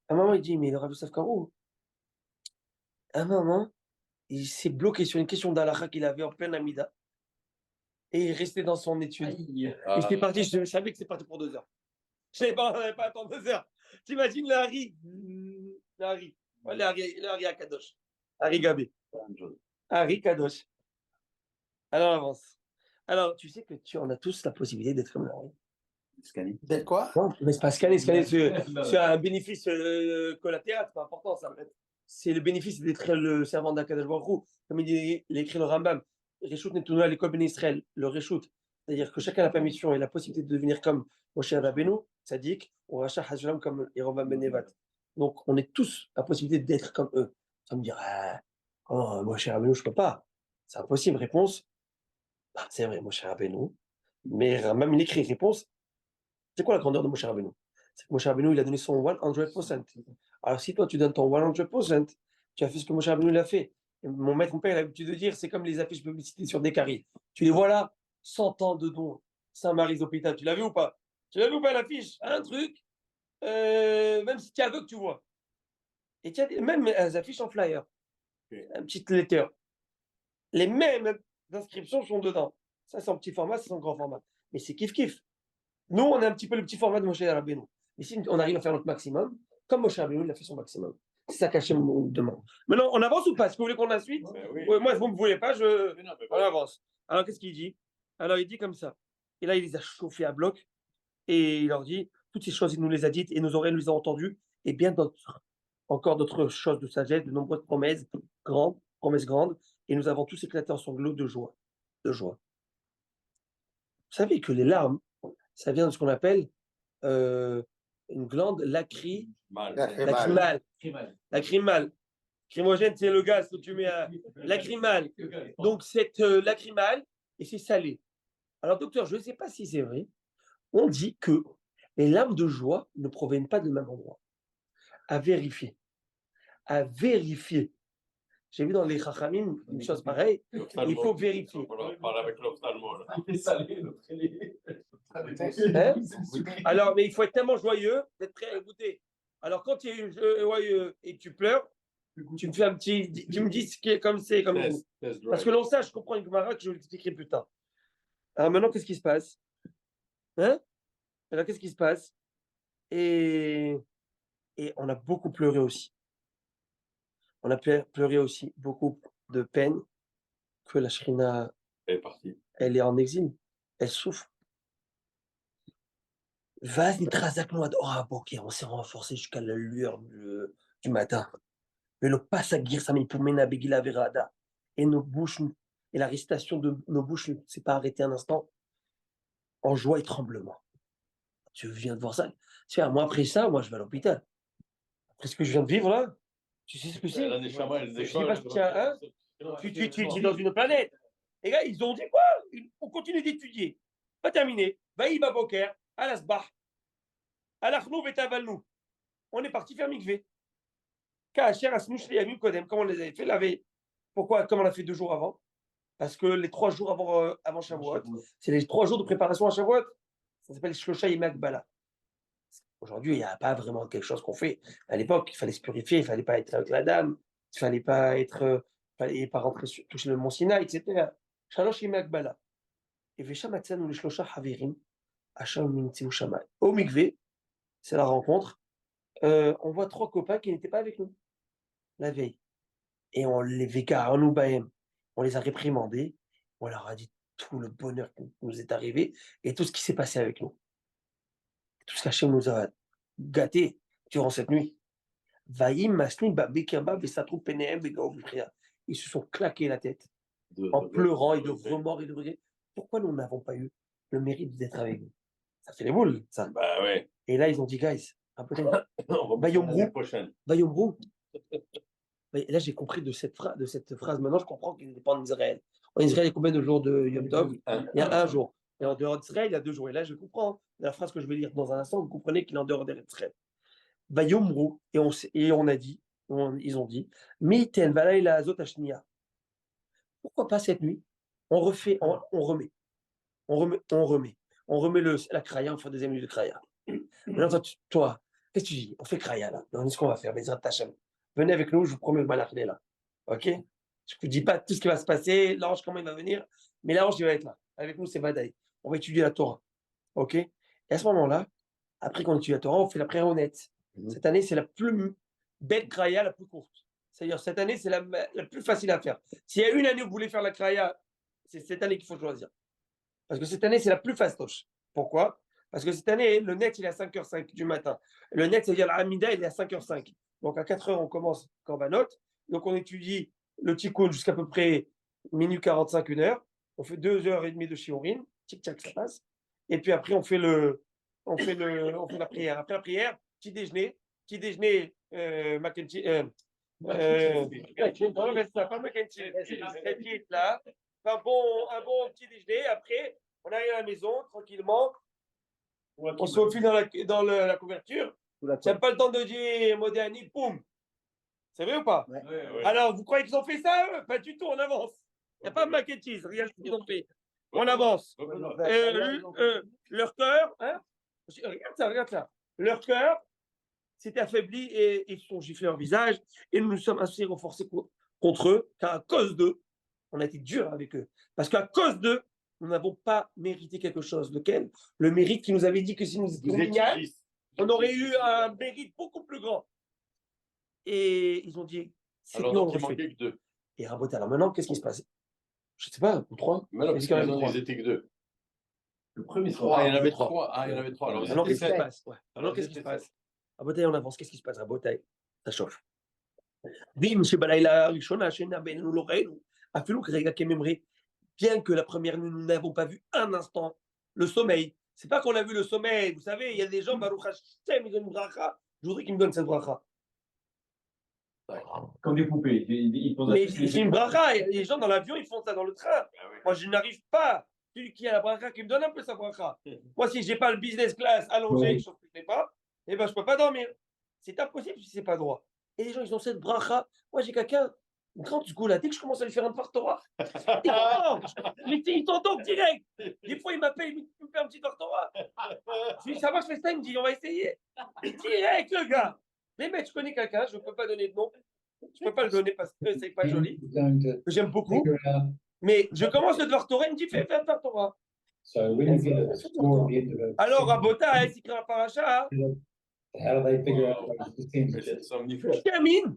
À un moment, il dit, mais le Rav Yosef Karo, à un moment, il s'est bloqué sur une question d'Alakha qu'il avait en pleine Amida. Et il restait dans son étude. Aïe. Et j'étais parti, je savais que c'est parti pour 2 heures. Je savais pas, on n'allait pas attendre 2 heures. T'imagines le Hari? Ouais, le Hari à Kadosh. Hari Gabé. Hari Kadosh. Alors, on avance. Alors, tu sais que on a tous la possibilité d'être comme le Hari. D'être quoi? Non, mais c'est pas scanner, c'est un bénéfice collatéral, c'est pas important ça. C'est le bénéfice d'être le servant d'Akadosh Baruch Hu. Comme il écrit le Rambam, Reshut Netunu à l'école Ben Israël, le Reshut. C'est-à-dire que chacun a la permission et la possibilité de devenir comme Moshe Rabbeinu, Tzadik, ou Racha Hashulam comme Yerovam Ben Nevat. Donc, on est tous la possibilité d'être comme eux. Ça me dire, oh, Moshe Rabbeinu, je peux pas. C'est impossible. Réponse, c'est vrai, Moshe Rabbeinu. Mais Rambam, il écrit réponse. C'est quoi la grandeur de Moshe Rabbeinu? C'est que Moshe Rabbeinu, il a donné son 100%. Alors, si toi, tu donnes ton 100%, tu as fait ce que Moshe Rabbeinu l'a fait. Et mon père, il a l'habitude de dire, c'est comme les affiches publicité sur des caries. Tu les vois là, 100 ans de dons, Saint-Mary's Hôpital. Tu l'as vu ou pas? Tu l'as vu ou pas l'affiche? Un truc, même si tu es aveugle, tu vois. Et tu as même les affiches en flyer. Un petit letter. Les mêmes inscriptions sont dedans. Ça, c'est en petit format, c'est en grand format. Mais c'est kiff-kiff. Nous, on a un petit peu le petit format de Moshe Rabbeinu. Et si on arrive à faire notre maximum, comme Moshe Rabbeinu, il a fait son maximum. C'est ça qu'Hachem nous demande. Maintenant, on avance ou pas? Est-ce que vous voulez qu'on la suite? Oui. Ouais, moi, si vous ne me voulez pas, on avance. Alors, qu'est-ce qu'il dit? Alors, il dit comme ça. Et là, il les a chauffés à bloc. Et il leur dit, toutes ces choses, il nous les a dites et nos oreilles les ont entendues. Et bien encore d'autres choses de sagesse, de nombreuses promesses grandes. Et nous avons tous éclaté en sanglots de joie. de joie. Vous savez que les larmes, ça vient de ce qu'on appelle une glande Mal. lacrymale. Lacrymale. Lacrymogène, c'est le gaz que tu mets à lacrymale. Donc, cette lacrymale, et c'est salé. Alors, docteur, je ne sais pas si c'est vrai. On dit que les larmes de joie ne proviennent pas du même endroit. À vérifier. À vérifier. J'ai vu dans les Chachamim une chose pareille. Il faut vérifier. On parle avec l'ophtalmo, là. Hein? Alors, mais il faut être tellement joyeux d'être prêt à écouter. Alors, quand tu es joyeux et tu pleures, tu me fais un petit. Tu me dis ce qui est comme c'est, comme vous. Parce que l'on sait, je comprends une Gemara que je vous l'expliquerai plus tard. Alors maintenant, qu'est-ce qui se passe? Hein? Alors, qu'est-ce qui se passe? Et on a beaucoup pleuré aussi. On a pleuré aussi beaucoup de peine que la Shrina, Elle est partie. elle est en exil. Elle souffre. Vaz nitrazak noad ora boker. On s'est renforcé jusqu'à la lueur du matin. Mais le pasagir samipumena begila verada. Et nos bouches, et la récitation de nos bouches ne s'est pas arrêtée un instant en joie et tremblement. Tu viens de voir ça? Tiens, moi, après ça, moi, je vais à l'hôpital. Après ce que je viens de vivre là, tu sais ce que c'est? Je sais pas si tu as un. Tu es dans une planète. Les gars, ils ont dit quoi? On continue d'étudier. Pas terminé. Vaï Baboker, Alasbah, Alachnou Vetavalnou. On est parti faire mikvé. Kacher Asmouch Yamim Kodem, comme on les avait fait la veille. Pourquoi? Comme on l'a fait 2 jours avant. Parce que les 3 jours avant Shavuot, c'est les 3 jours de préparation à Shavuot. Ça s'appelle Shlosha Imakbala. Aujourd'hui, il n'y a pas vraiment quelque chose qu'on fait. À l'époque, il fallait se purifier, il ne fallait pas être avec la dame, il ne fallait pas être, fallait pas rentrer toucher le mont Sinaï, etc. Shalosh Imakbala. Et Vesham Atzanu les Shlosha Havirim, Hacham Mintiu Shamay. Au Mikvé, c'est la rencontre. On voit 3 copains qui n'étaient pas avec nous la veille. Et on les véca en Noubaïm. On les a réprimandés. On leur a dit tout le bonheur qui nous est arrivé et tout ce qui s'est passé avec nous. Tout ce qu'Hachem nous a gâté durant cette nuit. Ils se sont claqués la tête en pleurant et de remords et de regrets. Pourquoi nous n'avons pas eu le mérite d'être avec vous? Ça fait les boules, ça. Bah ouais. Et là, ils ont dit, guys, L'année prochaine. Bayombrou. Et là, j'ai compris de cette phrase. Maintenant, je comprends qu'il n'est pas en Israël. En Israël, il y a combien de jours de Yom Tov? Il y a 1 jour. Et en dehors d'Israël, il y a 2 jours. Et là, je comprends la phrase que je vais lire dans un instant. Vous comprenez qu'il est en dehors d'Israël. Bayombrou. Et on a dit, ils ont dit, Miten Valaïla Azot Ashnia. Pourquoi pas cette nuit? On remet. On remet la kraya, on fait 2e nuit de kraya. Maintenant, toi, qu'est-ce que tu dis? On fait kraya là. On dit ce qu'on va faire. Bezrat Hashem. Venez avec nous, je vous promets le malach est là. Ok? Je ne vous dis pas tout ce qui va se passer, l'ange, comment il va venir, mais l'ange, il va être là. Avec nous, c'est Badaï. On va étudier la Torah. Ok? Et à ce moment-là, après qu'on étudie la Torah, on fait la prière honnête. Cette année, c'est la plus belle kraya, la plus courte. C'est-à-dire, cette année, c'est la plus facile à faire. S'il y a une année où vous voulez faire la kraya, c'est cette année qu'il faut choisir. Parce que cette année, c'est la plus fastoche. Pourquoi? Parce que cette année, le net, il est à 5h05 du matin. Le net, c'est-à-dire l'Amida, il est à 5h05. Donc, à 4h, on commence Korbanot. Donc, on étudie le Tikkun jusqu'à peu près minuit 45, 1h. On fait 2h30 de Shiurim. Tic-tac, ça passe. Et puis après, on fait la prière. Après la prière, petit déjeuner, mac and cheese. Pas mac and cheese, là. Un bon petit déjeuner. Après, on arrive à la maison, tranquillement. On se faufile dans la couverture. Tu n'as pas le temps de dire Modéani, boum. C'est vrai ou pas? Ouais. Alors, vous croyez qu'ils ont fait ça, eux? Pas du tout, on avance. Il n'y a pas de mac and cheese, regarde ce qu'ils ont fait. On avance. Leur cœur, hein? Regarde ça. Leur cœur s'est affaibli et ils se sont giflés leur visage. Et nous nous sommes assez renforcés contre eux, car à cause d'eux, on a été dur avec eux. Parce qu'à cause d'eux, nous n'avons pas mérité quelque chose. Lequel? Le mérite qui nous avait dit que si nous étions mignons, on aurait eu un mérite beaucoup plus grand. Et ils ont dit, c'est que nous, on refait. Que 2. Et Raboté, alors maintenant, qu'est-ce qui se passe? Je ne sais pas, ou 3. Mais non, parce qu'ils étaient que 2. Le premier Il y soir. en avait 3. Ah, il y en avait 3. Alors, qu'est-ce qui se passe? Alors, qu'est-ce qui se passe? Raboté, on avance. Qu'est-ce qui se passe? Raboté, ça chauffe. Bim, chez Balaïla, Rishona, chez Naben, nous l'oreille, nous. Afilou, Krega, Kememri. bien que la première nuit, nous n'avons pas vu un instant le sommeil. C'est pas qu'on a vu le sommeil. Vous savez, il y a des gens, Baruch Hashem, ils donnent une bracha. Je voudrais qu'ils me donnent cette bracha. Comme des poupées. Ils posent Mais c'est une bracha. Les gens dans l'avion, ils font ça dans le train. Ah oui. Moi, je n'arrive pas. Celui qui a la bracha, qui me donne un peu sa bracha. Moi, si j'ai pas le business class allongé, Oui. chose que je n'ai pas, eh ben, je peux pas dormir. C'est impossible si c'est pas droit. Et les gens, ils ont cette bracha. Moi, j'ai quelqu'un, une grande là, dès que je commence à lui faire un Torah, il t'entend direct. Des fois, il m'appelle, il me fait un petit Torah. Je lui dis, ça va, je fais ça, il me dit, on va essayer. Et direct, le gars. Mais mec, je connais quelqu'un, je ne peux pas donner de nom. Je ne peux pas le donner parce que c'est pas joli. Que j'aime beaucoup. Mais je commence le Dvar Torah, il me dit, fais un Dvar Torah. Alors, Rabota, il écrit un paracha. Il termine.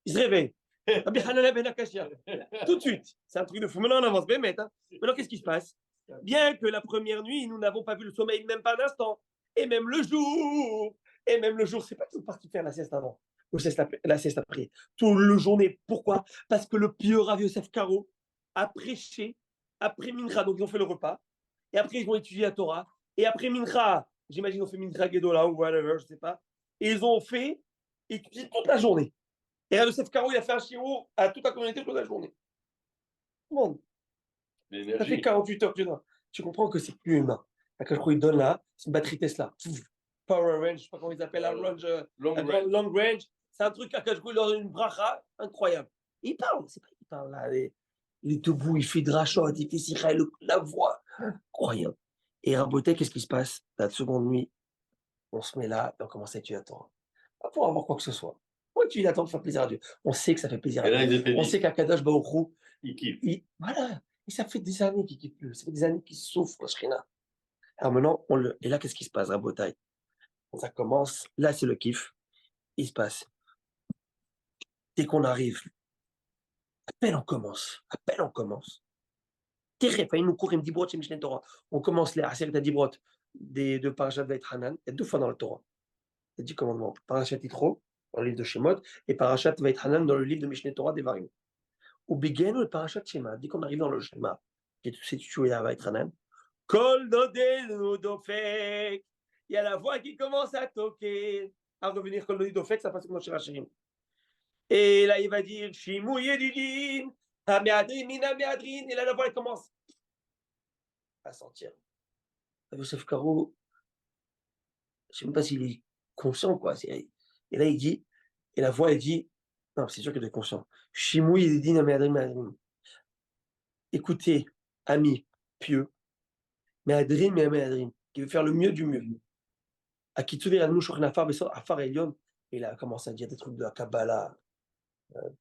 Il se réveille. Rabbi Hanana ben Akashia. Tout de suite. C'est un truc de fou. Maintenant, on avance. Hein. Maintenant, qu'est-ce qui se passe? Bien que la première nuit, nous n'avons pas vu le sommeil même pas un instant. Et même le jour. Et même le jour, c'est pas qu'ils sont partis faire la sieste avant. Ou la sieste après. Toute la journée. Pourquoi? Parce que le pieux Rav Yosef Karo a prêché après Mincha. Donc, ils ont fait le repas. Et après, ils vont étudier la Torah. Et après Mincha, j'imagine, ils ont fait Mincha Gedola ou whatever, je sais pas. Et ils ont fait étudier toute la journée. Et Rav Yosef Karo, il a fait un shiur à toute la communauté toute la journée. Tout le monde. Ça fait 48 heures que tu donnes. Tu comprends que c'est plus humain. La Kachkou, il donne là, c'est une batterie Tesla. Power range, je sais pas comment ils appellent la range. Long range. C'est un truc à Kachkou, il donne une bracha incroyable. Il parle, c'est pas qu'il parle là. Il est debout, il fait drachot, il fait sichel, la voix. Incroyable. Et Raboté, qu'est-ce qui se passe? La seconde nuit, on se met là et on commence à étudier la Torah. Pas pour avoir quoi que ce soit. On étudie la Torah pour faire plaisir à Dieu. On sait que ça fait plaisir à Dieu. On sait qu'Akadosh Baruch Hu, il kiffe. Voilà. Et ça fait des années qu'il kiffe plus. Ça fait des années qu'il souffre, la Shrina. Alors maintenant, et là, qu'est-ce qui se passe, Rabotai? Ça commence. Là, c'est le kiff. Il se passe. Dès qu'on arrive, à peine on commence. Terrible. Il nous court, il me dit, brot, c'est Mishneh Torah. On commence les Aseret Adibrot de Parashat Veit Hanan. Il y a 2 fois dans le Torah. Il y a 10 commandements. Parashat Yitro, dans le livre de Shemot, et Parashat Veit Hanan, dans le livre de Mishneh Torah des Varim. Ou Bigenu et Parashat Shema. Dès qu'on arrive dans le Shema, qui est situé à Veit Hanan, Kol Nodenu Dofek. Il y a la voix qui commence à toquer. À revenir, Kol Nodenu Dofek, ça passe comme dans Shirachirim. Et là, il va dire Shimou Yedidin, Hameadrin, Mina Meadrin. Et là, la voix, elle commence à sentir. Yosef Karo, je ne sais même pas s'il est conscient, quoi. Et là, il dit, et la voix, elle dit, non, c'est sûr qu'il est conscient. Shimou Yedidin, Hameadrin, Meadrin. Écoutez, amis pieux, Meadrin, Meadrin, qui veut faire le mieux du mieux. À Kitsuver Admou Shochnafar, Afar Elion, et il a commencé à dire des trucs de la Kabbalah,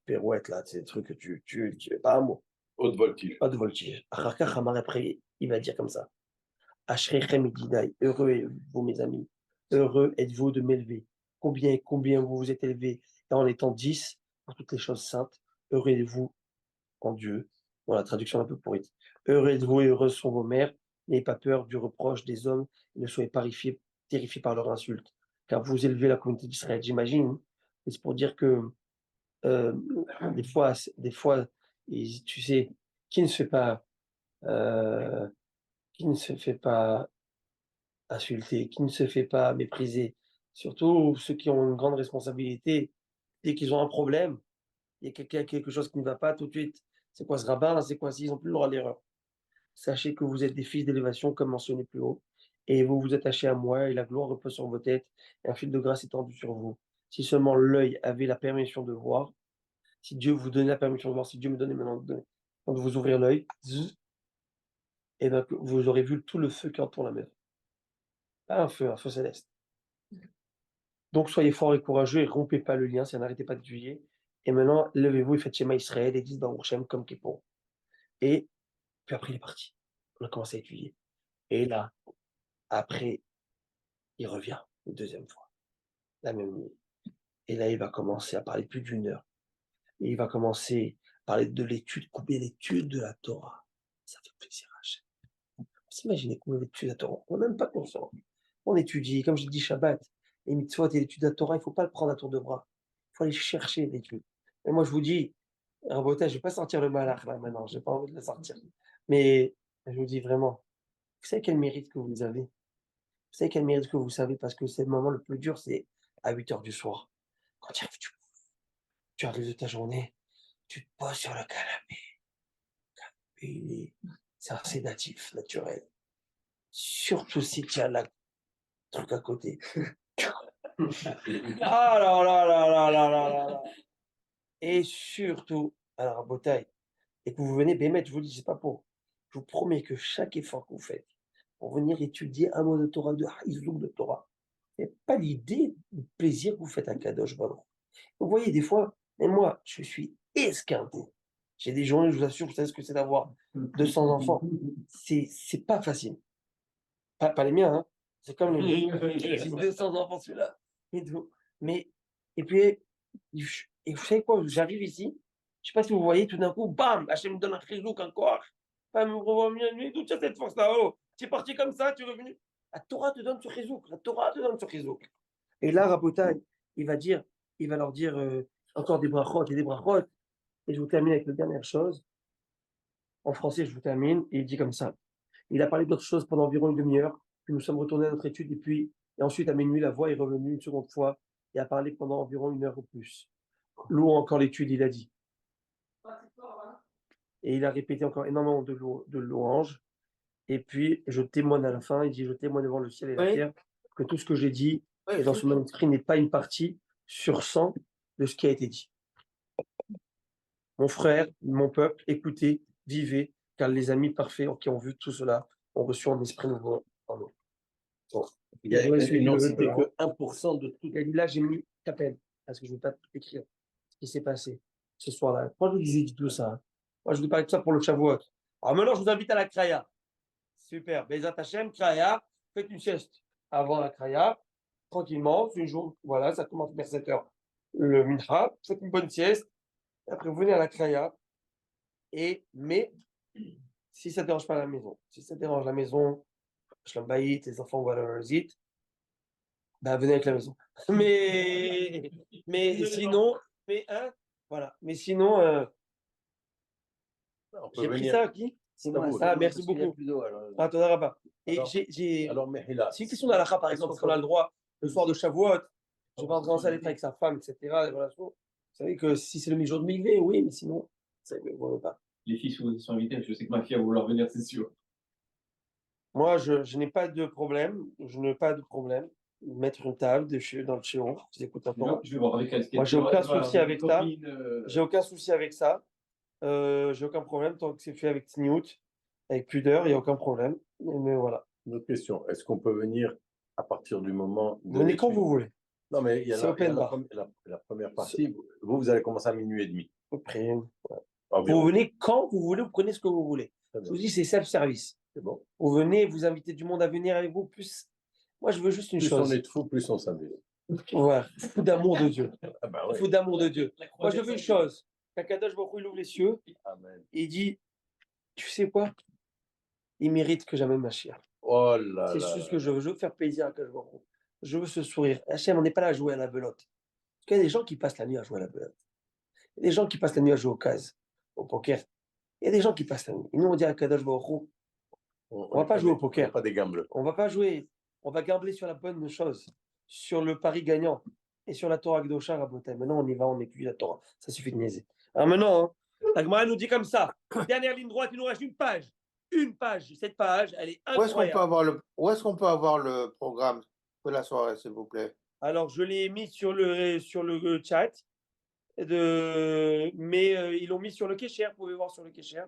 pirouette, là, c'est des trucs que tu pas un mot. Haute voltige. Haute voltige. Après, il va dire comme ça. Ashrechem Idinai, heureux êtes-vous, mes amis, heureux êtes-vous de m'élever. Combien vous vous êtes élevé en étant 10 pour toutes les choses saintes. Heureux êtes-vous en Dieu. Bon, la traduction est un peu pourrite. Heureux êtes-vous et heureuses sont vos mères. N'ayez pas peur du reproche des hommes et ne soyez pas terrifiés par leur insulte. Car vous élevez la communauté d'Israël, j'imagine. Et c'est pour dire que des fois, tu sais, qui ne se fait pas insulter, qui ne se fait pas mépriser, surtout ceux qui ont une grande responsabilité, dès qu'ils ont un problème, il y a quelque chose qui ne va pas tout de suite. C'est quoi ce rabbin? C'est quoi s'ils n'ont plus le droit à l'erreur? Sachez que vous êtes des fils d'élévation, comme mentionné plus haut, et vous vous attachez à moi, et la gloire repose sur vos têtes, et un fil de grâce est tendu sur vous. Si seulement l'œil avait la permission de voir, si Dieu vous donnait la permission de voir, si Dieu me donnait maintenant de vous ouvrir l'œil, et ben vous aurez vu tout le feu qui entoure la maison. Pas un feu céleste. Donc soyez forts et courageux et rompez pas le lien, n'arrêtez pas d'étudier. Et maintenant, levez-vous et faites Shema Israël et dites Baruch Shem comme Kippour. Et puis après, il est parti. On a commencé à étudier. Et là, après, il revient une deuxième fois, la même nuit. Et là, il va commencer à parler plus d'1 heure. Et il va commencer à parler de l'étude, combien d'études de la Torah. Ça fait plaisir à Hachem. Vous imaginez combien d'études de la Torah. On n'a même pas conscience. On étudie, comme je dis Shabbat, les mitzvot et l'étude de la Torah, il ne faut pas le prendre à tour de bras. Il faut aller chercher l'étude. Et moi, je vous dis, Rabotage, je ne vais pas sortir le malach là maintenant, je n'ai pas envie de le sortir. Mais je vous dis vraiment, vous savez quel mérite que vous avez? Vous savez quel mérite que vous savez? Parce que c'est le moment le plus dur, c'est à 8 heures du soir. Quand tu arrives de ta journée, tu te poses sur le canapé. C'est un sédatif naturel. Surtout si tu as la truc à côté. Ah là là là là là là là là. Et surtout, alors à Botaï, et que vous venez Bémet, je vous dis, c'est pas pour. Je vous promets que chaque effort que vous faites pour venir étudier un mot de Torah, de Haïzouk de Torah, c'est pas l'idée du plaisir que vous faites à Kadosh Baruch. Vous voyez, des fois, même moi, je suis esquinté. J'ai des journées, je vous assure, vous savez ce que c'est d'avoir 200 enfants. C'est pas facile. Pas les miens, hein. C'est comme les j'ai 200 enfants celui-là. Et tout. Mais, et puis, et vous savez quoi, j'arrive ici, je sais pas si vous voyez, tout d'un coup, bam, Hachem me donne un chizouk encore. Bam, me revoit mieux, d'où tu as cette force là-haut? Tu es parti comme ça, tu es revenu. La Torah te donne ce chizouk, la Torah te donne ce chizouk. Et là, Rabotai, il va leur dire encore des brachot et des brachot. Et je vous termine avec la dernière chose. En français, je vous termine, et il dit comme ça. Il a parlé d'autres choses pendant environ une demi-heure, puis nous sommes retournés à notre étude, et ensuite à minuit, la voix est revenue une seconde fois, et a parlé pendant environ 1 heure ou plus. Louons encore l'étude, il a dit. Et il a répété encore énormément de louanges. Et puis, je témoigne à la fin, il dit, je témoigne devant le ciel et la terre, que tout ce que j'ai dit dans ce manuscrit n'est pas une partie sur 100 de ce qui a été dit. Mon frère, mon peuple, écoutez, vivez, car les amis parfaits qui ont vu tout cela ont reçu un esprit nouveau en eux. Bon. Il y a une cité que 1% de tout. Il a dit là, j'ai mis à peine, parce que je ne veux pas écrire ce qui s'est passé ce soir-là. Moi, je vous disais tout ça. Hein. Moi, je vous parlais de ça pour le Shavuot. Alors maintenant, je vous invite à la Kraya. Super. Bezat Hashem, Kraya, faites une sieste avant la Kraya, tranquillement. C'est un jour, voilà, ça commence vers 7 heures. Le Mincha, faites une bonne sieste. Après, vous venez à la Kraya. Mais si ça ne dérange pas la maison, si ça dérange la maison, Shlombaït, les enfants, whatever it, bah venez avec la maison. Mais sinon, voilà. Mais sinon, j'ai pris ça à qui? Ah, merci beaucoup. Ah, t'en pas. Et Alors, Mehila. C'est une question d'Alakha, par exemple, parce qu'on a le droit, le soir de Shavuot, je vais pas rentrer en d'être avec sa femme, etc. Les relations. Vous savez que si c'est le jour de Migvé, oui, mais sinon, ça ne me pas. Les filles sont invitées, je sais que ma fille va vouloir venir, c'est sûr. Moi, je n'ai pas de problème. Je n'ai pas de problème. Mettre une table dans le chéron, tu écoutes un peu. Je vais voir avec elle. Moi, j'ai aucun souci avec ça. J'ai aucun souci avec ça. J'ai aucun problème tant que c'est fait avec Tzniut, avec pudeur, il n'y a aucun problème. Mais voilà. Une autre question. Est-ce qu'on peut venir à partir du moment. Venez quand vous voulez. Non, mais il y a la première partie. Vous allez commencer à minuit et demi. Après, vous venez quand vous voulez, vous prenez ce que vous voulez. Je vous dis, c'est self-service. C'est bon. Vous venez, vous invitez du monde à venir avec vous. Plus, moi, je veux juste une chose. Plus on est de fous, plus on s'amuse. Voilà, fou d'amour de Dieu. Ah bah ouais. Fou d'amour de Dieu. Moi, je veux une chose. Kakadosh Baruch Hu, il ouvre les cieux. Amen. Et il dit, tu sais quoi? Il mérite que j'amène ma chère. Oh là c'est juste ce que je veux. Je veux faire plaisir à Kakadosh Baruch Hu. Je veux ce sourire. Hachem, on n'est pas là à jouer à la belote. Parce qu'il y a des gens qui passent la nuit à jouer à la belote. Il y a des gens qui passent la nuit à jouer au cases, au poker. Il y a des gens qui passent la nuit. Et nous, on dit à Kakadosh Baruch Hu, on ne va pas jouer au poker. Pas des gambles. On ne va pas jouer. On va gambler sur la bonne chose, sur le pari gagnant et sur la Torah Gdosha Rabotai. Maintenant, on y va, on étudie la Torah. Ça suffit de niaiser. Alors maintenant, la Gemara nous dit comme ça. Dernière ligne droite, il nous reste une page. Une page. Cette page, elle est incroyable. Où est-ce qu'on peut avoir le programme de la soirée, s'il vous plaît? Alors, je l'ai mis sur le chat. Mais ils l'ont mis sur le Kesher. Vous pouvez voir sur le Kesher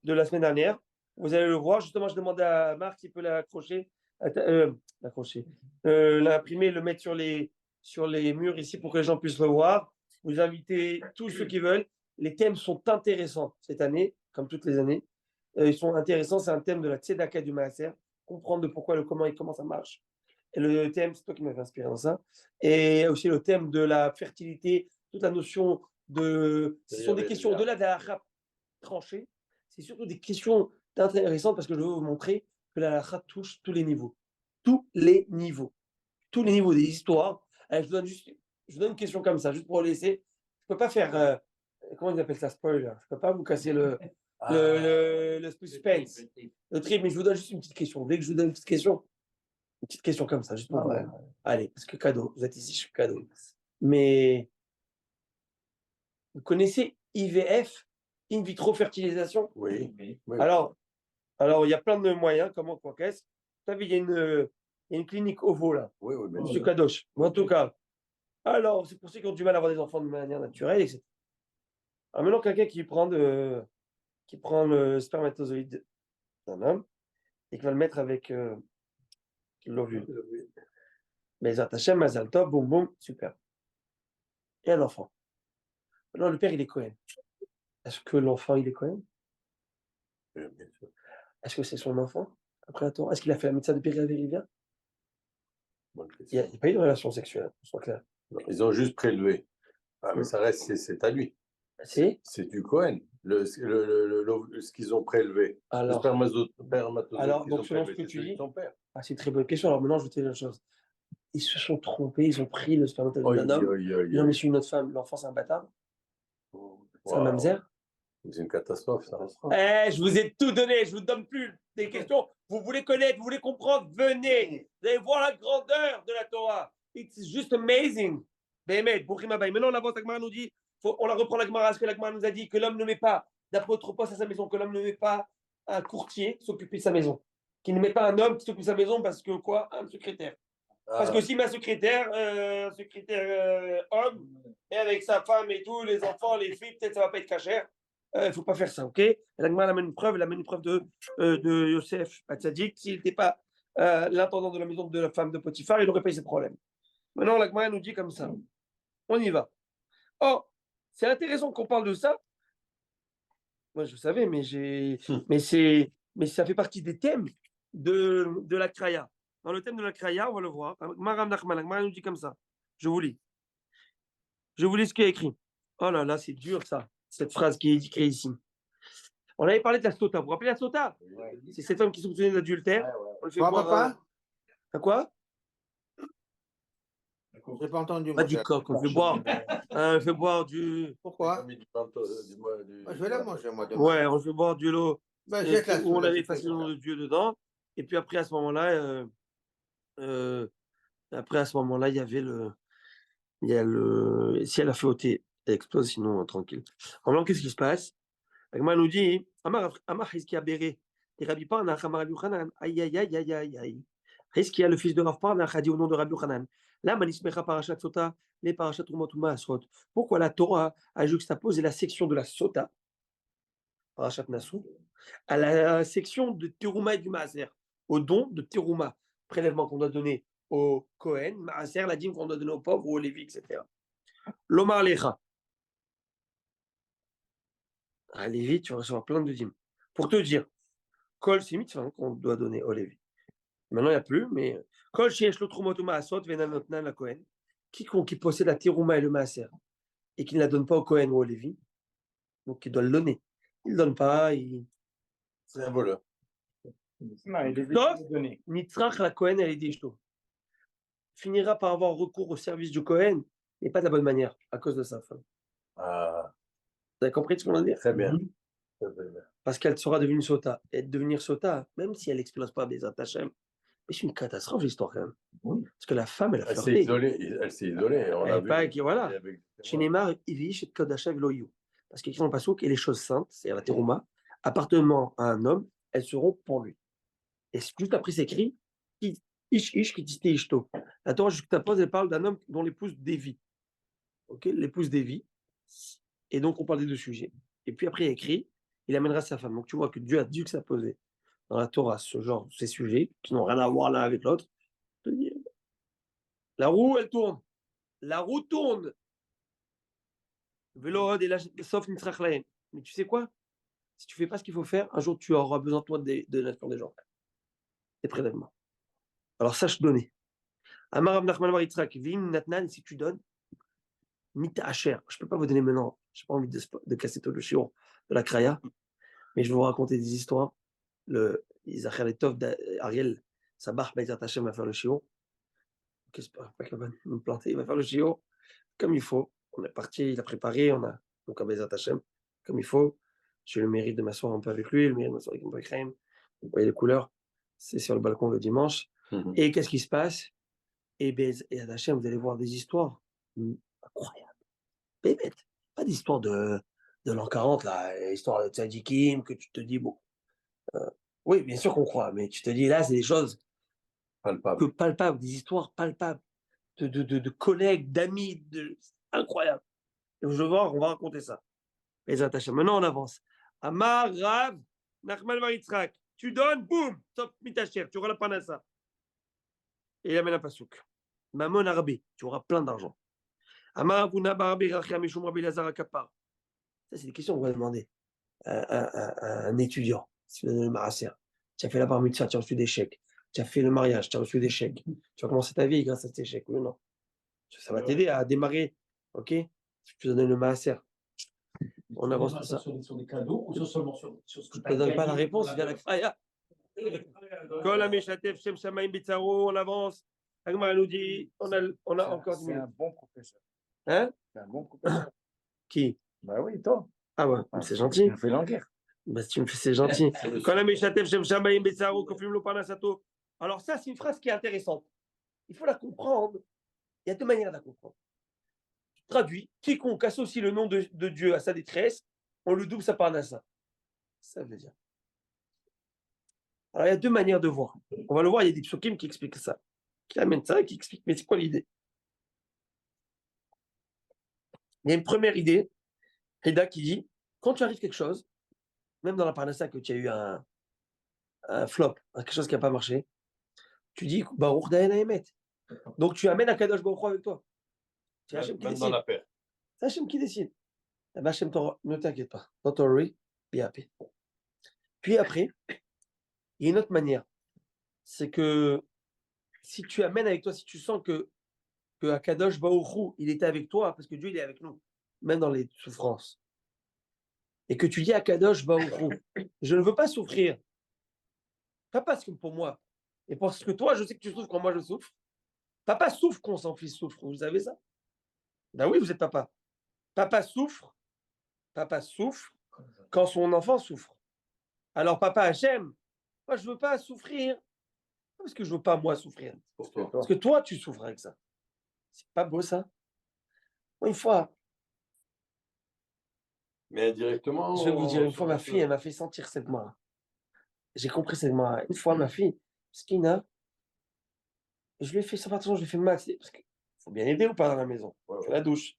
de la semaine dernière. Vous allez le voir. Justement, je demande à Marc s'il peut l'accrocher. L'imprimer, le mettre sur les murs ici pour que les gens puissent le voir. Vous invitez tous ceux qui veulent. Les thèmes sont intéressants cette année, comme toutes les années. Ils sont intéressants. C'est un thème de la Tzedaka du Maaser. Comprendre de pourquoi, comment ça marche. Et le thème, c'est toi qui m'avais inspiré dans ça. Et aussi le thème de la fertilité, toute la notion de. Ce sont des questions au-delà de la halakha tranchée. C'est surtout des questions intéressantes parce que je veux vous montrer que la halakha touche tous les niveaux. Tous les niveaux. Tous les niveaux des histoires. Alors, je vous donne une question comme ça, juste pour laisser. Je ne peux pas faire comment ils appellent ça, spoiler? Je peux pas vous casser le suspense, le trip, mais je vous donne juste une petite question. Vous voulez que je vous donne une petite question? Une petite question comme ça, juste pour ouais. Allez, parce que cadeau, vous êtes ici, je suis cadeau. Mais vous connaissez IVF, in vitro fertilisation? Oui. Oui. Alors, il y a plein de moyens, comment, quoi qu'est-ce. Vous savez, il y a une clinique OVO là, Oui, bien Monsieur sûr. Kadosh. En tout cas, alors, c'est pour ceux qui ont du mal à avoir des enfants de manière naturelle, etc. Alors maintenant, quelqu'un qui prend le spermatozoïde d'un homme et qui va le mettre avec l'ovule. Mais Hashem, Mazal Tov, boum boum, super. Et un enfant. Maintenant, le père, il est Cohen. Est-ce que l'enfant, il est Cohen? Bien sûr. Est-ce que c'est son enfant? Après, attends, est-ce qu'il a fait la médecine de Péri-Avérivia? Bonne Il question. n'y a pas eu de relation sexuelle, soit clair. Non, ils ont juste prélevé. Ah, mais ça reste, c'est à lui. C'est C'est du Cohen. Ce qu'ils ont prélevé. Le alors, spermatozoïde qu'ils donc ont selon ce prélevé, que c'est tu celui de dis, son père. c'est une très bonne question. Alors maintenant, je vais te dire une chose. Ils se sont trompés, ils ont pris le spermatozoïde d'un homme, ils ont mis sur une autre femme. L'enfant, c'est un bâtard, c'est un Waouh. mamzer. C'est une catastrophe, ça. Je vous ai tout donné, je vous donne plus des questions. Vous voulez connaître, vous voulez comprendre, venez. Vous allez voir la grandeur de la Torah. It's just amazing. Béhémet, Boukhim Abaye. Maintenant, on avance, la Gemara nous dit, on la reprend la Gemara, ce que la Gemara nous a dit, que l'homme ne met pas, d'après autre poste à sa maison, que l'homme ne met pas un courtier s'occuper de sa maison. Qu'il ne met pas un homme qui s'occupe de sa maison parce que quoi? Un secrétaire. Parce que s'il met un secrétaire homme, et avec sa femme et tout, les enfants, les filles, peut-être ça va pas être cachère. Il ne faut pas faire ça, ok? La Gemara amène une preuve, elle amène une preuve de Yosef Hatzadik. S'il n'était pas l'intendant de la maison de la femme de Potiphar, il n'aurait pas eu ce problème. Maintenant, la Gemara nous dit comme ça. On y va. Oh, c'est intéressant qu'on parle de ça. Moi, je savais, mais ça fait partie des thèmes de la Kraya. Dans le thème de la Kraya, on va le voir. Maram Nachman, la Gemara nous dit comme ça. Je vous lis. Je vous lis ce qui est écrit. Oh là là, c'est dur ça, cette phrase qui est écrite ici. On avait parlé de la sota. Vous vous rappelez la sota? C'est cette femme qui soupçonnait d'adultère. On le fait Quoi, boire. papa? À quoi? J'ai pas entendu, Pas mon du cher. coq, on le fait boire. On le fait boire du. Pourquoi? Je Je vais la manger, moi, demain. Ouais, on le fait boire du lot Ben, jette la où on soude, avait c'est effacé tout, le nom ça. de Dieu dedans. Et puis après, à ce moment-là, il y avait le. Il y a le. Si elle a fait ôter, elle explose, sinon tranquille. En blanc, qu'est-ce qui se passe? Agma nous dit Amar Hizkia Béré, et Rabbi Parna, Amar Rabbi Yochanan, aïe aïe aïe aïe aïe aïe. Hizkia, le fils de Rav Parna, a dit au nom de Rabbi Yochanan. Là, Manismecha Parashat Sota, les Parashat Rumotuma Asrot. Pourquoi la Torah a juxtaposé la section de la Sota, Parashat Nassou, à la section de Teruma et du Maaser, au don de Teruma, prélèvement qu'on doit donner au Kohen, Maaser, la dîme qu'on doit donner aux pauvres ou aux Lévis, etc. L'Omar Lecha. À Lévi, tu vas recevoir plein de dîmes. Pour te dire, Kol, c'est mitzvah qu'on doit donner au Lévi. Maintenant, il n'y a plus, mais Kol, sheyesh lo trumotuma asot, venanotna la Kohen. Quiconque qui possède la terouma et le maaser et qui ne la donne pas au Kohen ou au Lévi, donc il doit le donner. Il ne le donne pas, C'est un voleur. Sauf, Nitzrach la Kohen, elle est d'Ishto. Finira par avoir recours au service du Kohen, mais pas de la bonne manière, à cause de sa femme. Ah, Vous avez compris ce qu'on va dire? très bien. Parce qu'elle sera devenue sota. Et devenir sota, même si elle n'explose pas des attachements, mais c'est une catastrophe l'histoire quand même. Oui. Parce que la femme, elle a Elle s'est flirté. isolée. Elle s'est isolée. On a vu. Pas, voilà. Avec... Chez Neymar, Ivish et Kodasha Veloyu. Parce qu'il écrit dans le Passouk, et les choses saintes, c'est la terouma, appartenant à un homme, elles seront pour lui. Et juste après, c'est écrit, Ish qui disait Ishto. La Torah juxtapose, elle parle d'un homme dont l'épouse dévie. Ok, l'épouse dévie. Et donc, on parle des deux sujets. Et puis après, il y a écrit, il amènera sa femme. Donc, tu vois que Dieu a juxtaposé dans la Torah ce genre, ces sujets qui n'ont rien à voir l'un avec l'autre. La roue, elle tourne. La roue tourne. Vélo et là, sauf Nitzrachlaen. Mais tu sais quoi? Si tu fais pas ce qu'il faut faire, un jour tu auras besoin toi de l'action des gens. Des prélèvements. Alors sache donner. Amar Nachman Bar Yitzhak, Vim Natnan, si tu donnes, Mita Asher. Je peux pas vous donner maintenant. J'ai pas envie de casser tout le chiot de la Kraya, mais je vais vous raconter des histoires. Le Isachar Letov d'Ariel, Sabah Bezat Hashem va faire le chiot. Qu'est-ce pas qu'il va nous planter, il va faire le chiot comme il faut. On est parti, il a préparé, on a donc à Bezat Hashem, comme il faut. J'ai le mérite de m'asseoir un peu avec lui, le mérite de m'asseoir avec mon Ibrahim. Vous voyez les couleurs, c'est sur le balcon le dimanche. Et qu'est-ce qui se passe? Et Bezat Hashem, vous allez voir des histoires incroyables. Bébête. Pas d'histoire de l'an 40, là, histoire de tzadikim, que tu te dis, bon, oui, bien sûr qu'on croit, mais tu te dis, là, c'est des choses palpables, des histoires palpables, de collègues, d'amis, incroyables. Et je vais voir, on va raconter ça. Bezat Hashem. Maintenant, on avance. Amar, Rav, Nachman Bar Yitzhak. Tu donnes, boum, sauf mitacher, tu auras la panassa. Et il amène un pasouk. Mamon Arabi, tu auras plein d'argent. Amar, Avuna Barabi, Rachia, Mishum Rabbi Lazar Akapar. Ça, c'est des questions qu'on va demander à un étudiant. Si tu donnes le maraser, tu as fait la bar mitzvah, tu as reçu des chèques. Tu as fait le mariage, tu as reçu des chèques. Tu vas commencer ta vie grâce à ces chèques, oui ou non? Ça va t'aider à démarrer, ok? Si tu donnes le maraser. On avance tout ça. Sur des cadeaux ou seulement sur ce que Je ne te donne pas la réponse, via la kraya. On avance. Agmar nous dit, on a encore 10 minutes. C'est un bon professeur. Hein? C'est un bon professeur. Qui? Bah oui, toi. Ah ouais, c'est gentil. On fait l'enquête. Bah, si tu me fais, c'est gentil. Alors ça, c'est une phrase qui est intéressante. Il faut la comprendre. Il y a deux manières de la comprendre. Traduit, quiconque associe le nom de Dieu à sa détresse, on lui double sa parnassa. Ça veut dire. Alors il y a deux manières de voir. On va le voir, il y a des psukim qui expliquent ça. Qui amènent ça et qui expliquent. Mais c'est quoi l'idée? Il y a une première idée, Heda, qui dit, quand tu arrives quelque chose, même dans la parnassa que tu as eu un flop, quelque chose qui n'a pas marché, tu dis Baruch Dayan Haemet. Donc tu amènes Akadosh Baruch Hu avec toi. C'est Hachem qui décide. C'est Hachem qui décide. Eh ben, Hachem, ne t'inquiète pas. Don't worry, be happy. Puis après, il y a une autre manière. C'est que si tu amènes avec toi, si tu sens que Akadosh Baruch Hu, il était avec toi, parce que Dieu, il est avec nous, même dans les souffrances. Et que tu dis à Akadosh Baruch Hu, je ne veux pas souffrir. Pas parce que pour moi, et parce que toi, je sais que tu souffres quand moi je souffre. Papa souffre quand son fils souffre. Vous savez ça? Ben oui, vous êtes papa. Papa souffre quand son enfant souffre. Alors papa Hachem, moi je veux pas souffrir. Pas parce que je veux pas moi souffrir. Parce que toi tu souffres avec ça. C'est pas beau ça? Une fois, Mais indirectement. je vais vous dire, une fois ma fille, elle m'a fait sentir cette main. J'ai compris cette main. Une fois ma fille, Skina, je lui ai fait, sans faire attention, je lui ai fait max. Parce qu'il faut bien aider ou pas dans la maison. Je fais la douche.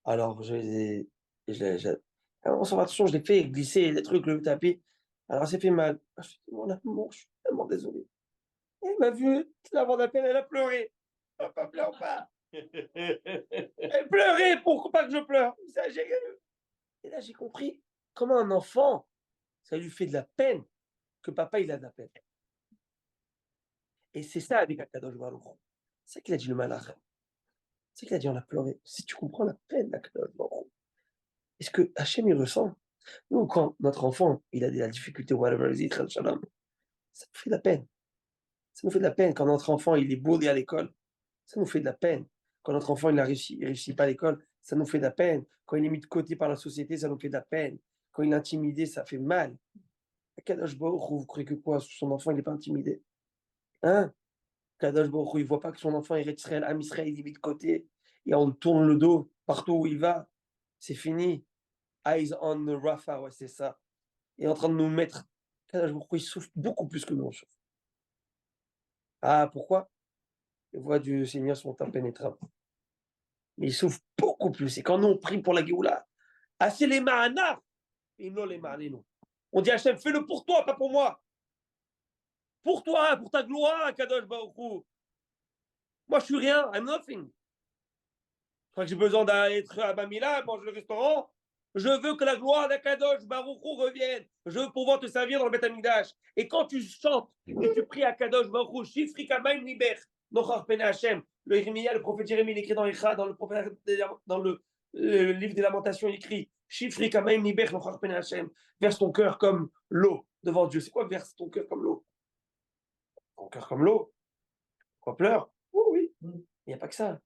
Alors, alors, sans faire attention, je l'ai fait glisser les trucs, le tapis. Alors, ça fait mal. Je suis dit, mon amour, je suis tellement désolé. Et elle m'a vu, avant d'appel, elle a pleuré. Papa, pleure pas. Elle pleurait pour pas que je pleure. Et là, j'ai compris comment un enfant, ça lui fait de la peine que papa, il a de la peine. Et c'est ça avec Akadosh Baruch Hu. C'est ça qu'il a dit le malach. C'est qu'il a dit on a pleuré. Si tu comprends la peine d'Akadosh Baruch Hu, est-ce que Hachem il ressent? Nous, quand notre enfant, il a de la difficulté, whatever it is, ça nous fait de la peine. Ça nous fait de la peine quand notre enfant, il est beau à l'école. Ça nous fait de la peine. Quand notre enfant, il réussit pas à l'école, ça nous fait de la peine. Quand il est mis de côté par la société, ça nous fait de la peine. Quand il est intimidé, ça fait mal. Kadosh Baruch Hu, vous croyez que quoi? Son enfant, il n'est pas intimidé. Hein? Kadosh Baruch Hu, il voit pas que son enfant, il est Israël, Am Israël, il est mis de côté. Et on tourne le dos partout où il va. C'est fini. Eyes on the Rafa, ouais, c'est ça. Il est en train de nous mettre. Kadosh Baruch Hu, il souffre beaucoup plus que nous, on souffre. Ah, pourquoi? Les voies du Seigneur sont impénétrables. Mais il souffre beaucoup plus. Et quand nous, on prie pour la Géoula, assez les ma'anar, et non les ma'anenu. On dit Hachem, fais-le pour toi, pas pour moi. Pour toi, pour ta gloire, Kadosh Baruch Hu. Moi, je suis rien, I'm nothing. Je crois que j'ai besoin d'être à Bamila, manger le restaurant. Je veux que la gloire d'Akadosh Baruch Hu revienne. Je veux pouvoir te servir dans le Beth Amikdash. Et quand tu chantes et tu pries à Kadosh Baruch Hu, Shifri Kamaim Liber, Nochar Pene Hashem, le Jérémie, le prophète Jérémie, il écrit dans Echa, dans le livre des Lamentations, il écrit Shifri Kamaim Liber, Nochar Pene Hashem, verse ton cœur comme l'eau devant Dieu. C'est quoi verse ton cœur comme l'eau? Ton cœur comme l'eau? Quoi, pleure? Oh, oui, il n'y a pas que ça.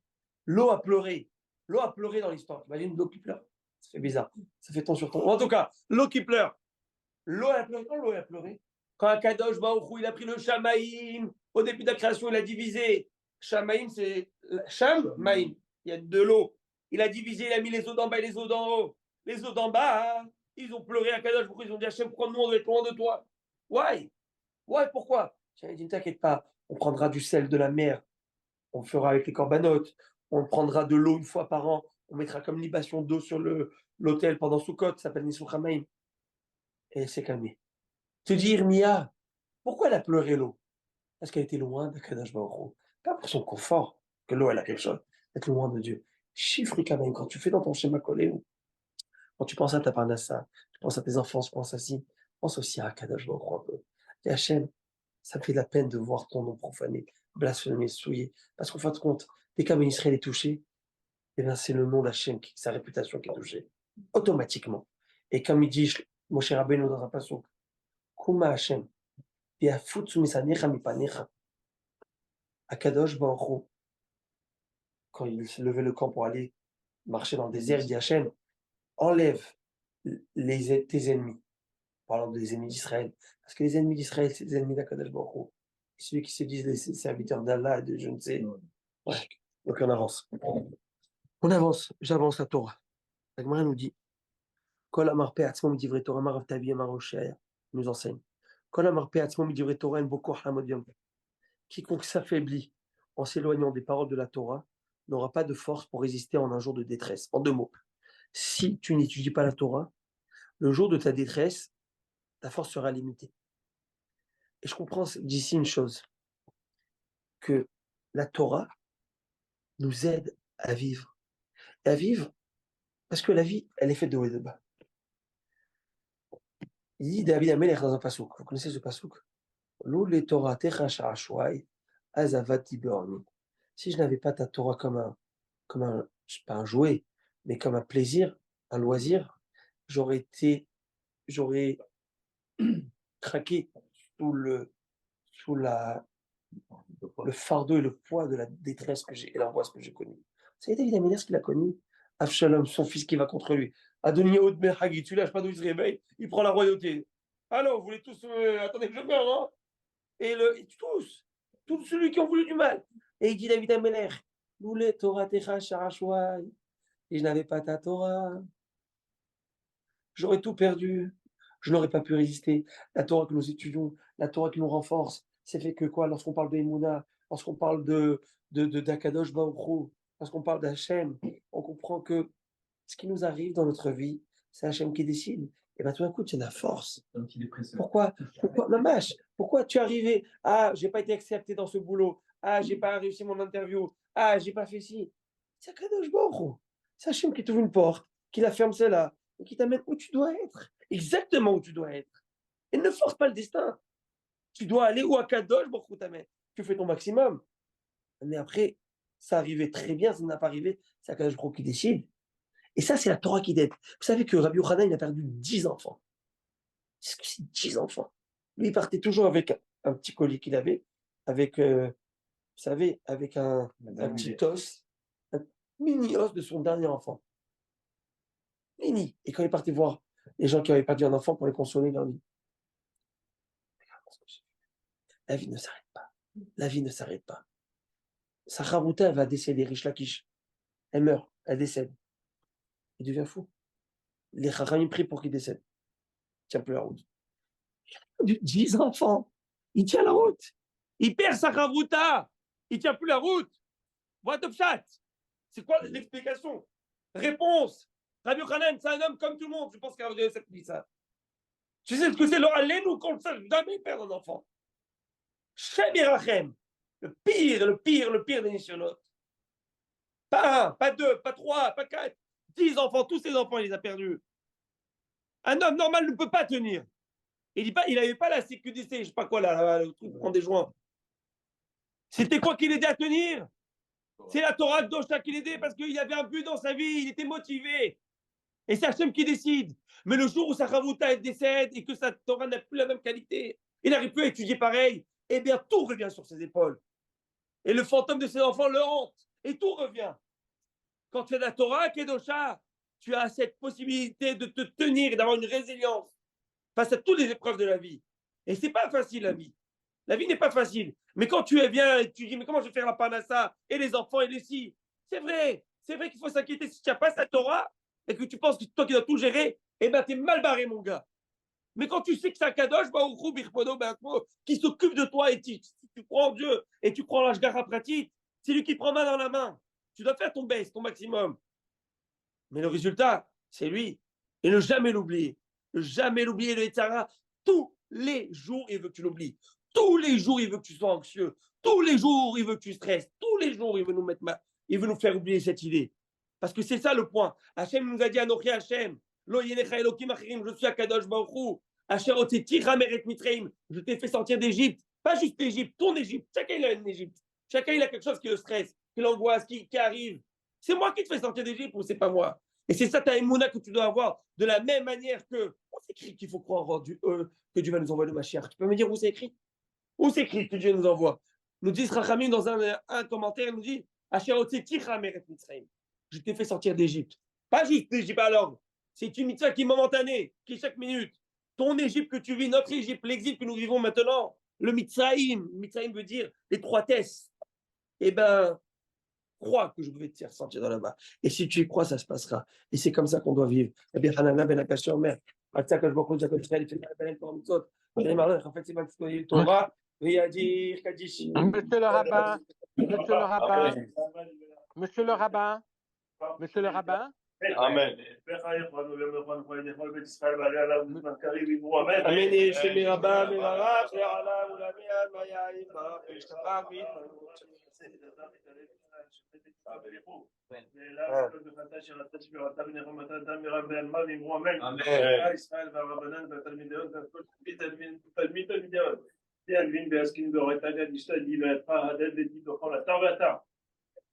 L'eau a pleuré. L'eau a pleuré dans l'histoire. Imagine l'eau qui pleure. Ça C'est bizarre. Ça fait ton sur ton. En tout cas, l'eau qui pleure. L'eau a pleuré. Quand l'eau a pleuré, quand Akadosh Baruch Hu, il a pris le Shamaïm, au début de la création, il a divisé. Shamaïm, c'est Sham, Maïm. Il y a de l'eau. Il a divisé, il a mis les eaux d'en bas et les eaux d'en haut. Les eaux d'en bas, hein, ils ont pleuré à Akadosh Baruch Hu. Ils ont dit Hachem, pourquoi nous on doit être loin de toi? Why? Why? Pourquoi? J'avais dit, ne t'inquiète pas, on prendra du sel de la mer, on fera avec les corbanotes, on prendra de l'eau une fois par an, on mettra comme libation d'eau sur l'autel pendant Sukkot, ça s'appelle Nisou Chamaim. Et elle s'est calmée. Tu dis, Irmia, pourquoi elle a pleuré l'eau? Parce qu'elle était loin d'Akadosh Baruch Hu. Pas pour son confort, que l'eau elle a quelque chose, être loin de Dieu. Chiffre Kamaim, quand tu fais dans ton schéma collé, quand tu penses à ta parnassa, tu penses à tes enfants, tu penses à ci, pense aussi à Akadosh Baruch Hu un peu. Et Hachem, ça me fait de la peine de voir ton nom profané, blasphémé, souillé. Parce qu'en fin de compte, dès qu'un Israël est touché, eh bien, c'est le nom d'Hachem, sa réputation qui est touchée, automatiquement. Et comme il dit Moshe Rabbeinu dans un passouk, Kuma Hachem, Biafutsu misanecha mipanecha. Akadosh Baruch Hu, quand il se levait le camp pour aller marcher dans le désert, il dit Hachem, enlève tes ennemis. Parlant des ennemis d'Israël. Parce que les ennemis d'Israël, c'est des ennemis d'Akadosh Baruch Hu. Celui qui se disent les serviteurs d'Allah et de je ne sais. Ouais. Donc on avance. On avance. J'avance la Torah. La Gemara nous dit Kol amar pe atzmo midivre Torah marav tavi amar Hoshea nous enseigne. Kol amar pe atzmo midivre Torah en boko hamod yom. Quiconque s'affaiblit en s'éloignant des paroles de la Torah n'aura pas de force pour résister en un jour de détresse. En deux mots, si tu n'étudies pas la Torah, le jour de ta détresse, ta force sera limitée. Et je comprends d'ici une chose, que la Torah nous aide à vivre. Et à vivre, parce que la vie, elle est faite de haut et de bas. Il dit David Amelech dans un passouk. Vous connaissez ce passouk? Loule Torah techa sha'ashwai, azavati be'orni. Si je n'avais pas ta Torah comme un, pas un jouet, mais comme un plaisir, un loisir, j'aurais craqué sous le fardeau et le poids de la détresse que j'ai et l'angoisse que j'ai connue. Ça a été David Amelech ce qu'il a connu. Avshalom, son fils qui va contre lui. Adoniyahu ben Hagit, tu lâches pas d'où il se réveille, il prend la royauté. Alors, vous voulez tous, attendez que je meure, hein? Et tous celui qui ont voulu du mal. Et il dit David Amelech, Loulé Torah techa sharashwai. Et je n'avais pas ta Torah. J'aurais tout perdu. Je n'aurais pas pu résister. La Torah que nous étudions, la Torah qui nous renforce, c'est fait que quoi? Lorsqu'on parle de Emouna, lorsqu'on parle d'Akadosh Baruch Hu, lorsqu'on parle d'Hachem, on comprend que ce qui nous arrive dans notre vie, c'est Hachem qui décide. Et bien tout d'un coup, tu as de la force. Pourquoi Mamash, pourquoi tu es arrivé? Ah, j'ai pas été accepté dans ce boulot. Ah, j'ai pas réussi mon interview. Ah, j'ai pas fait ci. C'est Akadosh Baruch Hu. C'est Hachem qui t'ouvre une porte, qui la ferme celle-là, et qui t'amène où tu dois être. Exactement où tu dois être. Et ne force pas le destin. Tu dois aller où Akadosh Baruch Hu t'amène. Tu fais ton maximum. Mais après, ça arrivait très bien, ça n'a pas arrivé. C'est Akadosh Baruch Hu qui décide. Et ça, c'est la Torah qui aide. Vous savez que Rabbi Yochanan, il a perdu 10 enfants. C'est 10 enfants. Lui, il partait toujours avec un petit colis qu'il avait, avec, vous savez, avec un petit os, un mini os de son dernier enfant. Mini. Et quand il partait voir les gens qui avaient perdu un enfant pour les consoler, il leur dit la vie ne s'arrête pas. La vie ne s'arrête pas. Sa Charouta, elle va décéder, Rish Lakish. Elle meurt, elle décède. Il devient fou. Les Chachamim prient pour qu'il décède. Il ne tient plus la route. 10 enfants. Il tient la route. Il perd sa Charouta. Il ne tient plus la route. What the chat? C'est quoi l'explication? Réponse. Rabbi Yochanan, c'est un homme comme tout le monde. Je pense qu'Rabbi Yochanan dit ça. Tu sais ce que c'est le haleinu ou qu'on ne sait jamais perdre un enfant? Shem Yerachem. Le pire des nisyonotes. Pas un, pas deux, pas trois, pas quatre. 10 enfants, tous ses enfants, il les a perdus. Un homme normal ne peut pas tenir. Il n'avait pas la CQDC, je ne sais pas quoi, là, le truc pour prendre des joints. C'était quoi qui l'aidait à tenir? C'est la Torah de Dosha qui l'aidait parce qu'il avait un but dans sa vie, il était motivé. Et c'est Hachem qui décide. Mais le jour où sa Chavuta décède et que sa Torah n'a plus la même qualité, il n'arrive plus à étudier pareil, eh bien tout revient sur ses épaules. Et le fantôme de ses enfants le hante. Et tout revient. Quand tu as la Torah, Kedosha, tu as cette possibilité de te tenir et d'avoir une résilience face à toutes les épreuves de la vie. Et c'est pas facile, la vie. La vie n'est pas facile. Mais quand tu es bien et tu dis, mais comment je vais faire la panassa et les enfants et les si, c'est vrai qu'il faut s'inquiéter. Si tu n'as pas sa Torah et que tu penses que c'est toi qui dois tout gérer, eh ben, t'es mal barré, mon gars. Mais quand tu sais que c'est un kadosh, qui s'occupe de toi et si tu crois en Dieu et tu crois en l'ashgara pratique, c'est lui qui prend main dans la main. Tu dois faire ton best, ton maximum. Mais le résultat, c'est lui. Et ne jamais l'oublier. Ne jamais l'oublier, le Etzara. Tous les jours, il veut que tu l'oublies. Tous les jours, il veut que tu sois anxieux. Tous les jours, il veut que tu stresses. Tous les jours, il veut nous mettre il veut nous faire oublier cette idée. Parce que c'est ça le point. Hachem nous a dit, Anochi Hachem, Lo yenecha Elokim achirim, je suis Akadosh Baruch Hu. Asher oteticha meret Mitzrayim, je t'ai fait sortir d'Égypte. Pas juste d'Égypte, ton Égypte. Chacun il a une Égypte. Chacun il a quelque chose qui le stresse, qui l'angoisse, qui arrive. C'est moi qui te fais sortir d'Égypte ou c'est pas moi? Et c'est ça ta émouna que tu dois avoir. De la même manière que, on s'écrit qu'il faut croire en Dieu, que Dieu va nous envoyer le Mashiach. Tu peux me dire où c'est écrit? Où c'est écrit que Dieu nous envoie? Nous dit Rachamim dans un commentaire, il nous dit je t'ai fait sortir d'Égypte. Pas juste d'Égypte alors. C'est une mitzvah qui est momentanée, qui est chaque minute. Ton Égypte que tu vis, notre Égypte, l'exil que nous vivons maintenant, le Mitzrayim. Mitzrayim veut dire l'étroitesse. Eh ben, crois que je vais te faire sortir de là-bas. Et si tu y crois, ça se passera. Et c'est comme ça qu'on doit vivre. Eh bien, Hanana ben Akashor, mère. En fait, c'est ma petite Torah. Monsieur le rabbin, monsieur le rabbin, monsieur le rabbin, monsieur le rabbin. Amen.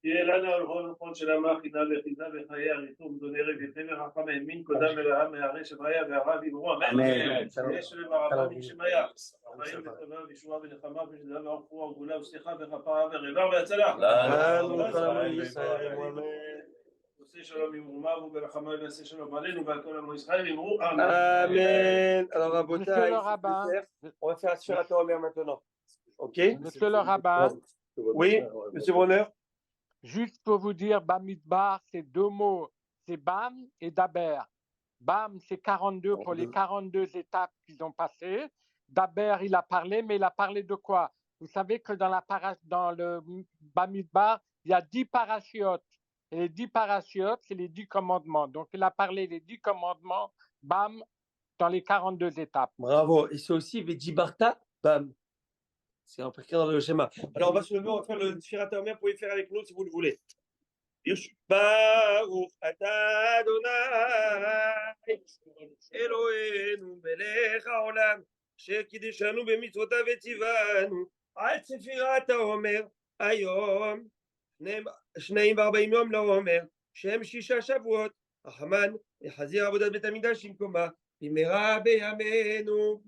תהיה לנו על נכון של המחינה וחינה וחיי הריתום דוני רביכם ורחמם מין קודם ולאה מהרי שמיה והרב יברו אמן יש למרבה שמיה חיים וטובה וישועה ונחמה ושלום ורפואה וגאולה וסליחה וכפרה ורבה והצלה עושה שלום ימרומה וברחמה ועשה שלום עלינו ועל כל עמו ישראל ימרו אמן. Amen. Alors Rabotai, on va faire Asher HaTorah maintenant. Ok? Monsieur le rabbin. Oui, monsieur Bonheur. Juste pour vous dire, Bamidbar, c'est deux mots, c'est Bam et Daber. Bam, c'est 42 pour les 42 étapes qu'ils ont passées. Daber, il a parlé, mais il a parlé de quoi? Vous savez que dans le Bamidbar, il y a 10 parachiotes. Et les 10 parachiotes, c'est les 10 commandements. Donc, il a parlé des 10 commandements, Bam, dans les 42 étapes. Bravo. Et c'est aussi Vedibarta, Bam. C'est un précédent dans le schéma. Alors, on va se lever, on va faire le Shirat HaOmer. Vous pouvez le faire avec nous si vous le voulez. Baruch atah Adonai Eloheinu melech haolam shekideshanu b'mitzvotav v'tzivanu al Sefirat HaOmer hayom 42 yom לעומר שהם 6 שבועות החמן יחזיר עבודת בית המקדש במקומה במהרה בימינו